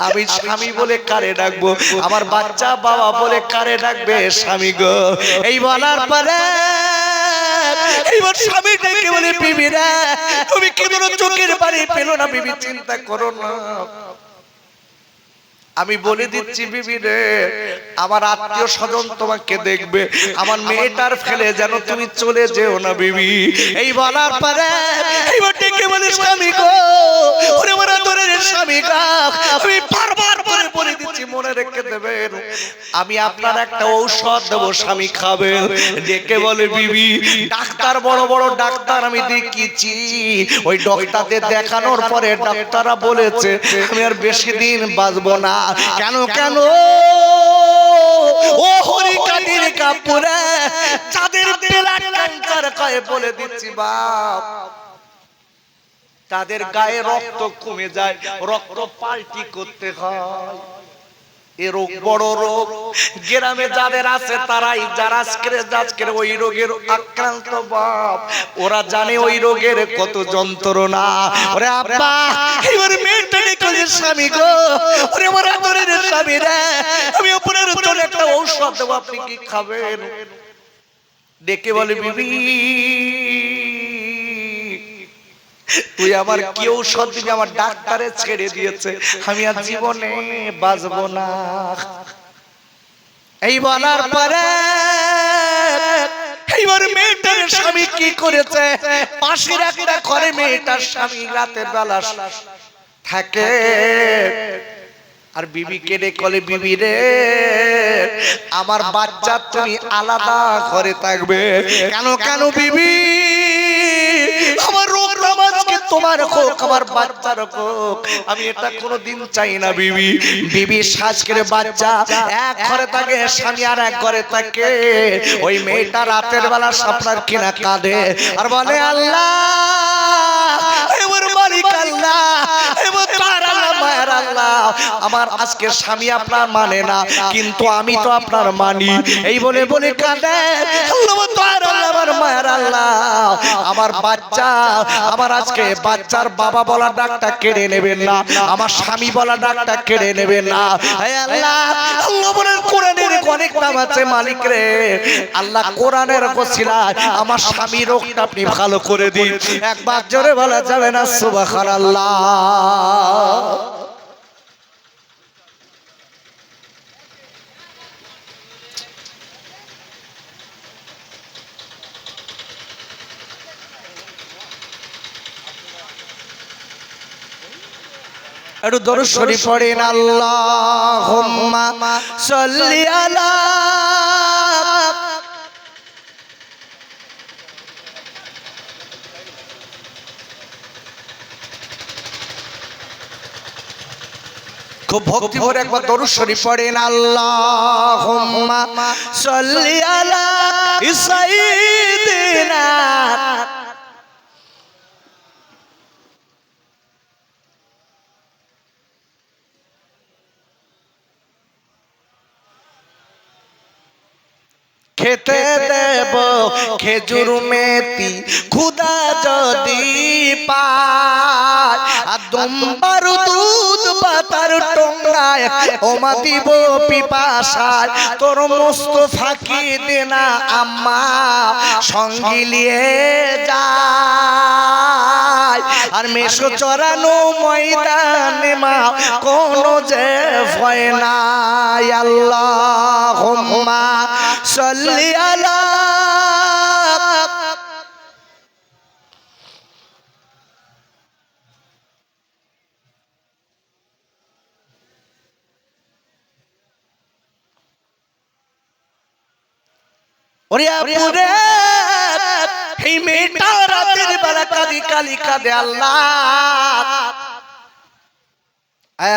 আমি স্বামী বলে কারে ডাকবো, আমার বাচ্চা বাবা বলে কারে ডাকবে স্বামী গো? এই বলার পরে এইবার স্বামী ডেকে বলে, বিবি রে তুমি কি বলো, চোখের পানি পেলো না বিবি, চিন্তা করো না। আমি বলে দিচ্ছি বিবি রে আমার আত্মীয় স্বজন তোমাকে দেখবে, আমার মেয়েটার ফেলে যেন তুমি চলে যেও না বিবি। এই বলার পরে এইবার ডেকে বলে, স্বামী গো ওরে আমার আদরের স্বামী গো আমি বারবার করে বলে দিচ্ছি মনে রেখে দেবেন, আমি আপনার একটা ঔষধ দেবো স্বামী খাবেন। ডেকে বলে, বিবি ডাক্তার বড় বড় ডাক্তার আমি দেখিয়েছি, ওই ডাক্তারদের দেখানোর পরে ডাক্তাররা বলেছে আমি আর বেশি দিন বাঁচবো না। কেন কেন? ও হরিকাটির কাপুরে যাদের ব্লাড ক্যান্সার কয়ে বলে দিচ্ছি বাপ, তাদের গায়ে রক্ত কমে যায়, রক্ত পাল্টি করতে হয়। এ রোগ বড় রোগ, গ্রামে যাদের আছে তারাই যারা আজকে ওই রোগের আক্রান্ত বাপ, ওরা জানে ওই রোগের কত যন্ত্রণা। ওরে আব্বা, এবার মেয়েটা নিকলে স্বামী গো, ওরে আমার আদরের স্বামী রে, আমি আপনার তোর একটা ঔষধ দেবো, আপনি কি খাবেন? ডেকে বলে বিবি, তুই আমার কি ঔষধ দিবি? আমার ডাক্তারে ছেড়ে দিয়েছে, আমি আর জীবনে বাঁচবো না। এই বলার পরে এইবার মেয়েটার স্বামী কি করেছে, পাশের একটা ঘরে মেয়েটার স্বামী রাতের বেলা থাকে, আর বিবিকে ডেকে বিবি রে, আমার বাচ্চা তুমি আলাদা ঘরে থাকবে। কেন কেন বিবি? আমার রোগ নামাজকে তোমার হোক, আমার বাচ্চার হোক, আমি এটা কোনোদিন চাই না বিবি। বিবি সাজ করে বাচ্চা এক ঘরে থাকে, স্বামী আর এক ঘরে থাকে। ওই মেয়েটা রাতের বেলা স্বপ্নার কিনা কাঁদে আর বলে আল্লাহ, এবার মালিক আল্লাহ, এবার তার আল্লাহ, মায়ের আল্লাহ, আমার আজকে স্বামী আপনার মানে না, কিন্তু আমি তো আপনার মানি। এই বলে বলে কাঁদে, আল্লাহ তার আল্লাহ, আমার মায়ের আল্লাহ, আমার বাচ্চা, আমার আজকে বাচ্চার বাবা বলা ডাকটা কেড়ে নেবেন না, আমার স্বামী বলা ডাকটা কেড়ে নেবেন না। হে আল্লাহ, আল্লাহ বলেন কোরআনের অনেক নাম আছে মালিক রে, আল্লাহ কোরআনের ওসিলায় আমার স্বামী রোগটা আপনি ভালো করে দিন। একবার জোরে বলা যাবে না সুবহানাল্লাহ? একটু দরুদ শরীফ পড়েন, আল্লাহুম্মা সাল্লি আলা। খুব ভক্তি ভরে একবার দরুদ শরীফ পড়েন, আল্লাহুম্মা সাল্লি আলা সাইয়্যিদিনা। খেতে দেব খেজুর মেথি খুদা যদি পায়, আর দুম্বার দুধ পাতার টোঙ্গায় ওমা দিব পিপাসায়, তোর মুস্তাফাকে দেনা আম্মা সঙ্গী লিয়ে যায়। আর মেশো চরানো ময়দানে মা কোনো যে ভয় নাই। আল্লাহুম্মা সাল্লি আলা। ওরে আপুরে, এই মেয়েটা রাতের বেলা কাঁদি কালি কাঁদে, আল্লাহ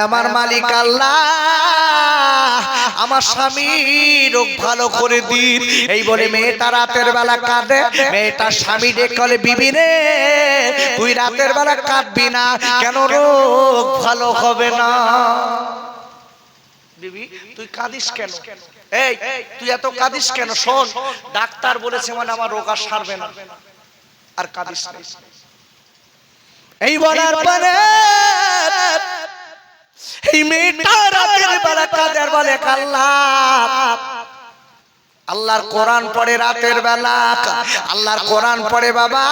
আমার মালিক আল্লাহ, আমার স্বামী রোগ ভালো করে দিন। এই বলে মেয়েটা রাতের বেলা কাঁদে। মেয়েটার স্বামী ডেকে বিবি রে, তুই রাতের বেলা কাঁদবি না কেন? রোগ ভালো হবে না। বিবি তুই কাঁদিস কেন? এই তুই এত কাঁদিস কেন? শোন, ডাক্তার বলেছে মানে আমার রোগ আর সারবে না, আর কাঁদিস না। এই বলার পরে এই মেয়েটা রাতের বেলা কাঁদে বলে আল্লাহ, আল্লাহর কোরআন পড়ে রাতের বেলা, আল্লাহর কোরআন পড়ে বাবা।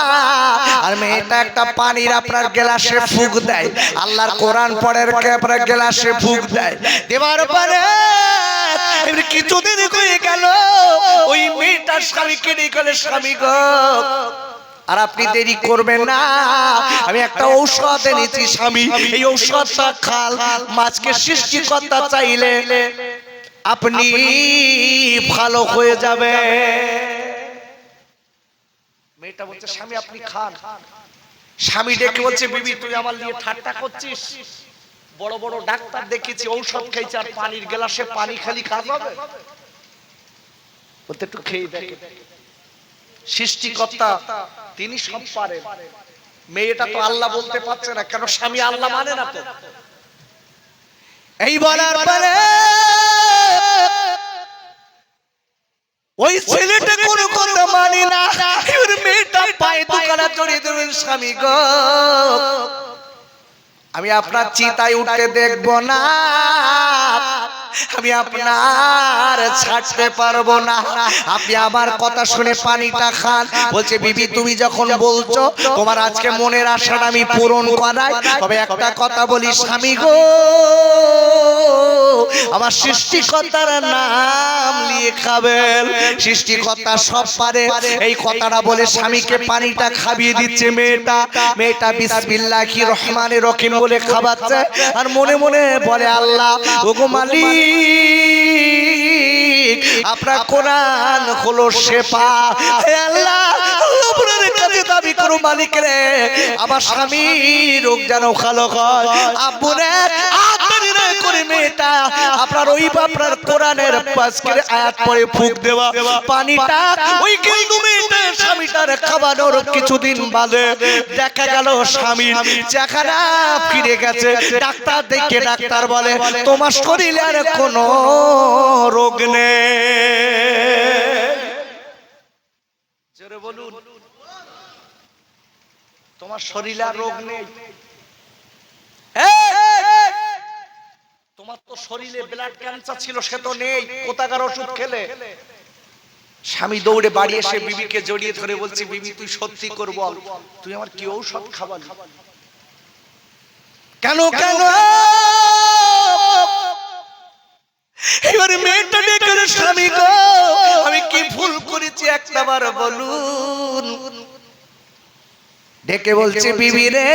আর মেয়েটা একটা পানির আপনার গ্লাসে ফুঁক দেয়, আল্লাহর কোরআন পড়ে আপনার গ্লাসে ফুঁক দেয়। দেওয়ার পরে কিছুদিন হয়ে গেল, ওই মেয়েটার স্বামী কেটে গেলে, স্বামী গো আর আপনি দেরি করবেন না, আমি একটা ঔষধ এনেছি স্বামী, এই ঔষধটা খাল, মাছকে সৃষ্টিকর্তা চাইলে আপনি ভালো হয়ে যাবে। মেয়েটা বলছে স্বামী আপনি খান। স্বামী ডেকে বলছে বিবি তুই আমার নিয়ে ঠাট্টা করছিস? বড় বড় ডাক্তার দেখেছি, ঔষধ খাইছে, আর পানির গ্লাসে পানি খালি কাজ হবে? বলতে একটু খেয়ে দেখে। সৃষ্টিকর্তা তিনি সব পারেন। মেয়েটা তো আল্লাহ বলতে পারছে না, কেন স্বামী আল্লাহ মানে না তো। এই বলার পরে ওই ছেলেটা কোনো কথা মানে না, এবার মেয়েটা পায়ে দুখানা জড়িয়ে ধরলেন, স্বামী গো আমি আপনার চিতায় উঠতে দেখব না, আমি আপনার ছাড়তে পারবো না, আপনি আমার কথা শুনে পানিটা খান। বলছে বিবি তুমি যখন বলছো তোমার আজকে মনের আশাটা আমি পূরণ করাই, তবে একটা কথা বলি স্বামী গো, আমার সৃষ্টিকর্তার নাম নিয়ে খাবেন, সৃষ্টিকর্তা সব পারে। এই কথাটা বলে স্বামীকে পানিটা খাইয়ে দিচ্ছে মেয়েটা বিসমিল্লাহির রহমানির রহিম বলে খাওয়াচ্ছে, আর মনে মনে বলে আল্লাহ ওগো মালিক আপনার কোরআন হলো শেফা, হে আল্লাহ আপনার কাছে দাবি করো মালিক রে আমার স্বামী রোগ যেন ভালো হয়। আব্বু রে আতারি রে করে মেয়েটা আপনার ওই আপনার কোরআনের পাঁচকের আয়াত পড়ে ফুঁক দেওয়া পানিটা ওই কিন্তু মেয়েটা স্বামীটার খাওয়ানোর কিছুদিন বাদে দেখা গেল স্বামীর চেহারা ফিরে গেছে। ডাক্তার দেখে ডাক্তার বলে তোমার শরীরে আর কোনো রোগ নেই। জোরে বলুন, তোমার শরীরে আর রোগ নেই। তোমার তো শরীরে ব্লাড ক্যান্সার ছিল, সে তো নেই, কোথাকার ওষুধ খেলে। স্বামী দৌড়ে বাড়ি এসে বিবিকে জড়িয়ে ধরে বলছে বিবি তুই সত্যি কর বল, তুই আমার কি ঔষধ খাওয়ালি? কেন কেন এবারে মেয়েটা ডেকে স্বামী গো আমি কি ভুল করেছি একটা বার বলুন। ডেকে বলছে বিবি রে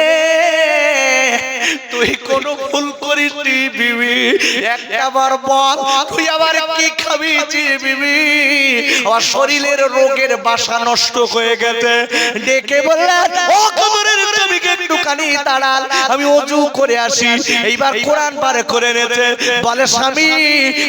তুই কোন ভুল করিসনি বিবি, একবার বল তুই আবার কি খাবিছি বিবি, আমার শরীরের রোগের বাসা নষ্ট হয়ে গেছে। ডেকে বললেন ও কবরের জমিকে একটুখানি দাঁড়ান আমি ওযু করে আসি। এইবার কোরআন বার করে নেছে, বলে স্বামী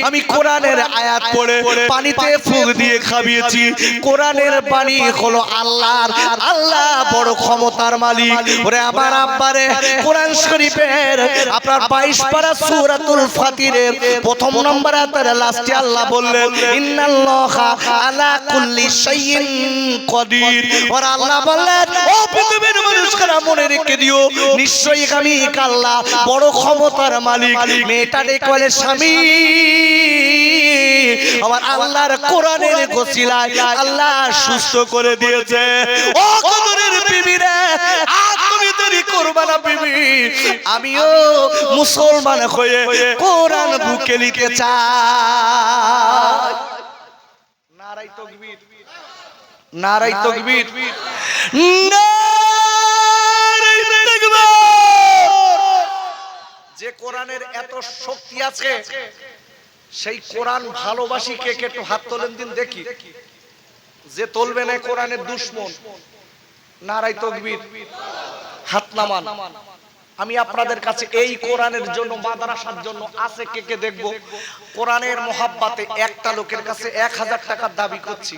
আমি কোরআনের আয়াত পড়ে পানিতে ফুঁক দিয়ে খাবিয়েছি। কোরআনের বাণী হলো আল্লাহর, আল্লাহ বড় ক্ষমতার মালিক। ওরে আমার আব্বারে কোরআন শরীফের আপনার 22 পারা সূরাতুল ফাতিরের প্রথম নম্বর আয়াতের লাস্টে আল্লাহ বললেন ইন্নাল্লাহা আলা কুল্লি শাইইন কদির। আর আল্লাহ বললেন ও পৃথিবীর মানুষরা মনে রেখে দিও নিশ্চয়ই আমি আল্লাহ বড় ক্ষমতার মালিক। মেয়েটা ডেকে বলে স্বামী আমার আল্লাহর কোরআনের ওসিলায় আল্লাহ সুস্থ করে দিয়েছে। ও কবরের বিবি রে তুমি দেরি করবে না বিবি, আমিও মুসলমান হয়ে কোরআন বুকে নিতে চাই। নারাই তাকবীর, নারাই তাকবীর, নারাই তাকবীর। যে কোরআনের এত শক্তি আছে সেই কোরআন ভালোবাসি কে কে একটু হাত তোলেন দিন দেখি। যে তুলবে না কোরআনের দুশমন, নারাই তাকবীর, হাত নামান। আমি আপনাদের কাছে এই কোরআনের জন্য মাদ্রাসার জন্য আছে কে কে দেখবো। কোরআনের মোহাব্বতে একটা লোকের কাছে 1000 টাকার দাবি করছি,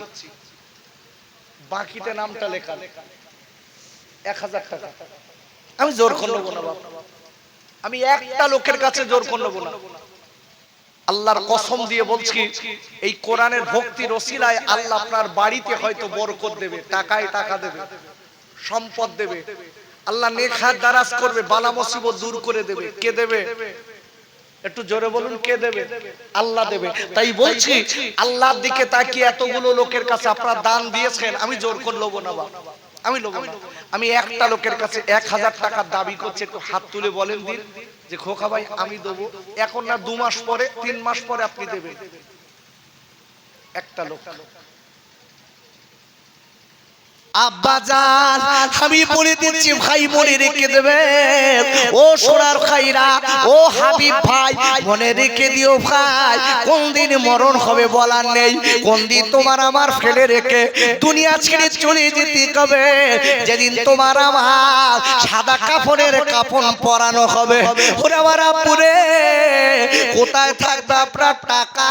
বাকিতে নামটা লেখা 1000 টাকা। আমি জোর করে নেবো না বাবা, আমি একটা লোকের কাছে জোর করে নেবো না। আল্লাহর কসম দিয়ে বলছি এই কোরআনের ভক্তির ওসিলায় আল্লাহ আপনার বাড়িতে হয়তো বরকত দেবে, টাকায় টাকা দেবে, সম্পদ দেবে, আল্লাহ নেখাত দারাজ করবে, বালা মুসিবত দূর করে দেবে। কে দেবে? একটু জোরে বলুন কে দেবে? আল্লাহ দেবে। তাই বলছি আল্লাহর দিকে তাকিয়ে এতগুলো লোকের কাছে আপনারা দান দিয়েছেন, আমি জোর করে নেবো না বাবা, আমি নেবো না। আমি একটা লোকের কাছে 1000 টাকার দাবি করছি, একটু হাত তুলে বলেন দিন যে খোকা ভাই আমি দেবো। এখন না 2 মাস পরে 3 মাস পরে আপনি দেবেন। একটা লোক আব্বাজান আমি বলে দিচ্ছি ভাই মনে রেখে দেবে ও সোনার ভাইরা ও হাবিব ভাই মনে রেখে দিও ভাই কোন দিন মরণ হবে বলার নেই কোন দিন তোমার আমার ফেলে রেখে দুনিয়া ছেড়ে চলে যেতে হবে যেদিন তোমার আমার সাদা কাপড়ের কাফন পরানো হবে ওরে আমার আপুরে কোথায় থাকবে আপনার টাকা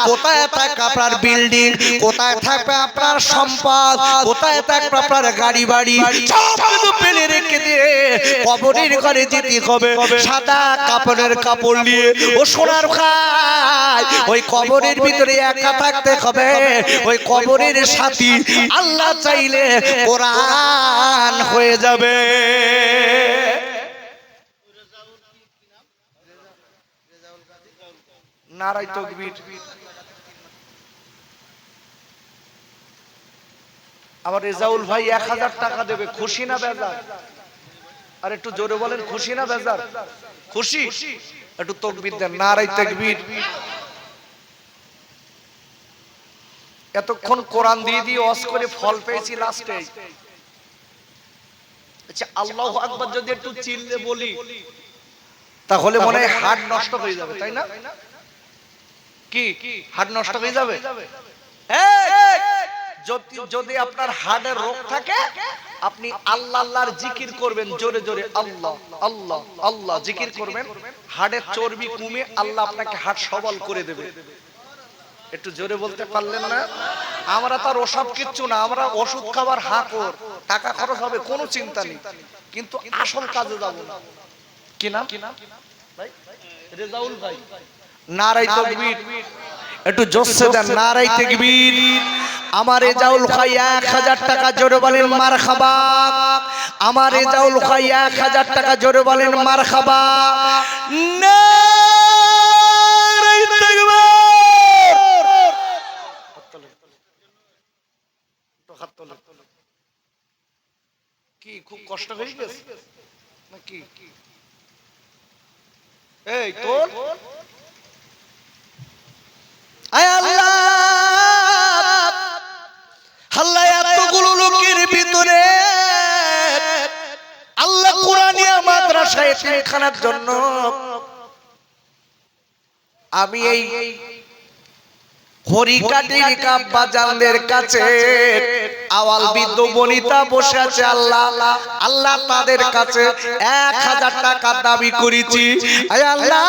কোথায় থাকবে আপনার বিল্ডিং কোথায় থাকবে আপনার সম্পদ কোথায় থাকবে আপনার গাড়ি বাড়ি সব কিছু ফেলে রেখে দিয়ে কবরের ঘরে যেতে হবে সাদা কাপড়ের কাপড় নিয়ে ও সোনার ভাই ওই কবরের ভিতরে একা থাকতে হবে ওই কবরের সাথী আল্লাহ চাইলে কোরআন হয়ে যাবে নারাই তাকবীর। আবার রেজাউল ভাই 1000 টাকা দেবে, খুশি না বেজার? আর একটু জোরে বলেন, খুশি না বেজার? খুশি। একটু তাকবীর দেন, নারাই তাকবীর। এতক্ষণ কোরআন দিয়ে দিয়ে ওয়াজ করে ফল পেয়েছি লাস্টে। আচ্ছা আল্লাহু আকবার যদি একটু চিল্লে বলি তাহলে মনে হয় হার্ট নষ্ট হয়ে যাবে, তাই না? কি হার্ট নষ্ট হয়ে যাবে? যদি আপনার হার্টের রোগ থাকে আপনি আল্লাহ আল্লাহর জিকির করবেন, জোরে জোরে আল্লাহ আল্লাহ আল্লাহ জিকির করবেন, হার্টের চর্বি কমে আল্লাহ আপনাকে হার্ট সবল করে দেবে। একটু জোরে বলতে পারলেন না? আমরা তার ওসব কিচ্ছু না, আমরা ওষুধ খাবার হাঁকর, টাকা খরচ হবে কোনো চিন্তা নেই, কিন্তু আসল কাজে যাব না। কি নাম ভাই? রেজাউল ভাই। নারাই তাকবীর। একটু জোরসে দেন নারাই তাকবীর। আমার রেজাউল ভাই 1000 টাকা জোরে বলেন মারহাবা। আমার রেজাউল ভাই 1000 টাকা জোরে বলেন মারহাবা। নারাই তাকবীর। কি খুব কষ্ট হয়ে গেছে নাকি? এই তোর আয় আল্লাহ আল্লাহ এতগুলো লোকের ভিতরে আল্লাহ কোরআনিয়া মাদ্রাসায় এতিমখানার জন্য আমি এই হরিকাটির কাব্বাজানদের কাছে আওয়াল বৃদ্ধ বনিতা বসে আছে আল্লাহ আল্লাহ তাদের কাছে 1000 টাকা দাবি করেছি। আয় আল্লাহ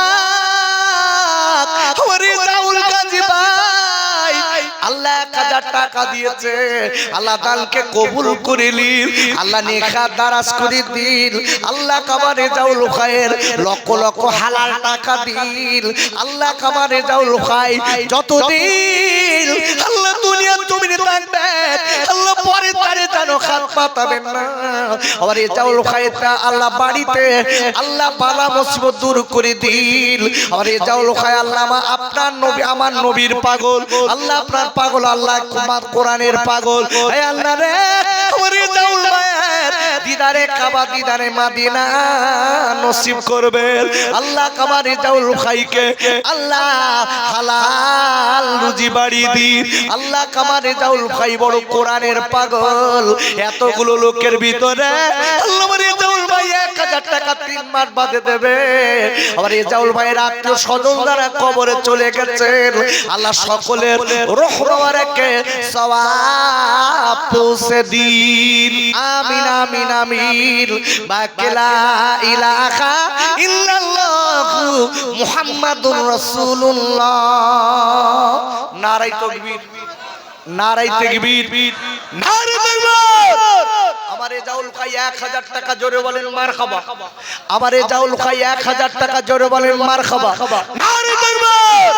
আমার রেজাউল গাজী ভাই আল্লাহ 1000 টাকা দিয়েছে, আল্লাহ দানকে কবুল করে নিন, আল্লাহ নেখা দারাজ করে দিন, আল্লাহ কাবার রেজাউল ভাইয়ের লক্ষ লক্ষ হালাল টাকা দিন, আল্লাহ কাবার রেজাউল ভাই যতদিন আল্লাহ দুনিয়া জমিনে থাকবেন আল্লাহ পরে তারে জানো হাত পাতাবেন না। আমার রেজাউল ভাইটা আল্লাহ বাড়িতে আল্লাহ বালা মুসিবত দূর করে দিন। আমার রেজাউল ভাই আল্লাহ আপনার নবী আমার নবীর পাগল, আল্লাহ আপনার পাগল, আল্লাহ কোরআনের পাগল। হে আল্লাহ রে আমার রেজাউল ভাইয়ের দিদারে কাবা দিদারে মাদিনা নসিব করবেন। আল্লাহ কাবা রেজাউল ভাইকে আল্লাহ হালাল রুজি বাড়িয়ে দিন। আল্লাহ কাবা রেজাউল ভাই বড় কোরআনের পাগল। এতগুলো লোকের ভিতরে আল্লাহ রেজাউল ভাই 1000 টাকা 3 মাস বাদে দেবে। আমার রেজাউল ভাইয়ের আত্মীয় স্বজন যারা কবরে চলে গেছেন আল্লাহ সকলের রূহ মুবারকে সওয়াব পৌঁছে দিন। আমিন আমিন আমিন। বাকিলা ইলাহা ইল্লাল্লাহ মুহাম্মাদুর রাসূলুল্লাহ। নারায়ে তাকবীর, নারায়ে তাকবীর, নারায়ে তাকবীর। আমার রেজাউল ভাই 1000 টাকা জোরে বলেন মারহাবা। আমার রেজাউল ভাই 1000 টাকা জোরে বলেন মারহাবা। নারায়ে তাকবীর।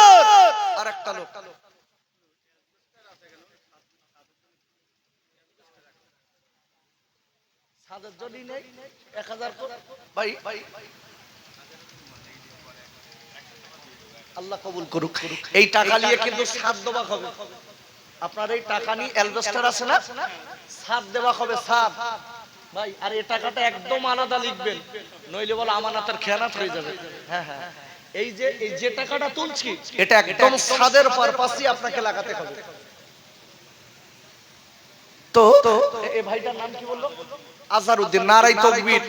আরেকটা লোক সাদের জনি নেই 1000 ভাই আল্লাহ কবুল করুক। এই টাকা নিয়ে কিন্তু সাত দেওয়া হবে। আপনার এই টাকা নিয়ে অ্যালবেস্টার আছে না, সাত দেওয়া হবে, সাত ভাই। আর এই টাকাটা একদম আলাদা লিখবেন, নইলে বলে আমানতের খেয়ানত হয়ে যাবে। হ্যাঁ হ্যাঁ, এই যে টাকাটা তুলছি এটা একদম সাদের পারপাসই আপনাকে লাগাতে হবে। তো এই ভাইটার নাম কি বললো? আজহারউদ্দিন। নারাই তাকবীর।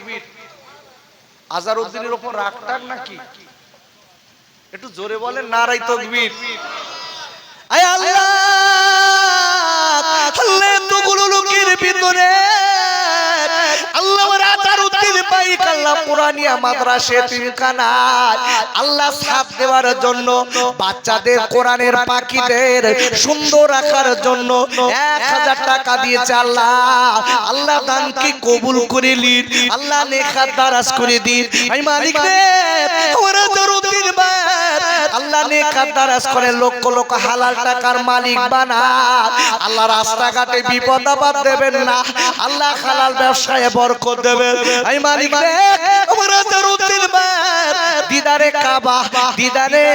আজহারউদ্দিনের উপর রাগটাক নাকি? একটু জোরে বলেন নারাই তাকবীর। আয় আল্লাহ, আল্লাহ এতগুলো লোকের ভিতরে আল্লাহ আজহারউদ্দিন বাইক আল্লাহ পুরানিয়া মাদ্রাসা তিনখানায় আল্লাহ সাথ দেওয়ার জন্য, বাচ্চাদের কোরআনের পাখিদের সুন্দর রাখার জন্য 1000 টাকা দিয়েছে। আল্লাহ আল্লাহ দানকে কবুল করে নিন, আল্লাহ নেখাত দারাজ করে দিন। আমি মালিক রে, আমার আজহারউদ্দিন ভাই আল্লাহ নেখাত দারাজ করে লক্ষ লক্ষ হালাল টাকার মালিক বানা। আল্লাহ রাস্তাঘাটে বিপদ আপদ দেবেন না, আল্লাহ হালাল ব্যবসায় বরকত দেবেন। আমি মালিক রে, আমার আজহারউদ্দিন ভাই দিদারে কাবা, দিদারে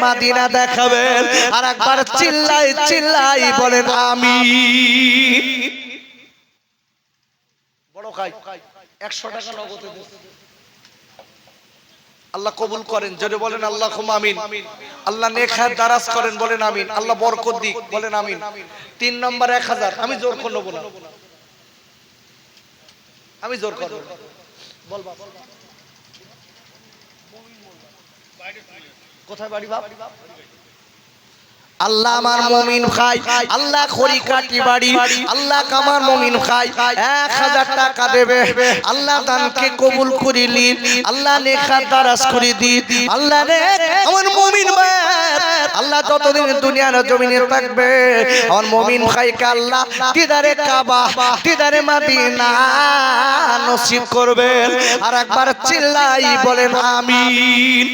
মদিনা দেখাবেন। আর একবার চিল্লাই চিল্লাই বলেন আমিন। বড় খাই 100 টাকা নগদে দিন। আল্লাহ কবুল করেন, জোরে বলেন আল্লাহুম্মা আমিন। আল্লাহ নেখাত দারাজ করেন, বলেন আমিন। আল্লাহ বরকত দিক, বলেন আমিন। 3 নম্বর 1000। আমি জোর করে নেব না, আমি জোর করব। বল বাবা, কোথায় বাড়ি বাপ? আল্লাহ আমার মুমিন ভাই, আল্লাহ খড়িকাটি বাড়ি, আল্লাহ আমার মুমিন ভাই 1000 টাকা দেবে। আল্লাহ দানকে কবুল করে নিন, আল্লাহ নেখাত দারাজ করে দিন। আল্লাহ রে, আমার মুমিন ভাই আল্লাহ যতদিন দুনিয়ার জমিনে থাকবে আমার মুমিন ভাইকে আল্লাহ দিদারে কাবা, দিদারে মদিনা নসিব করবেন। আর একবার চিল্লাই বলেন আমিন।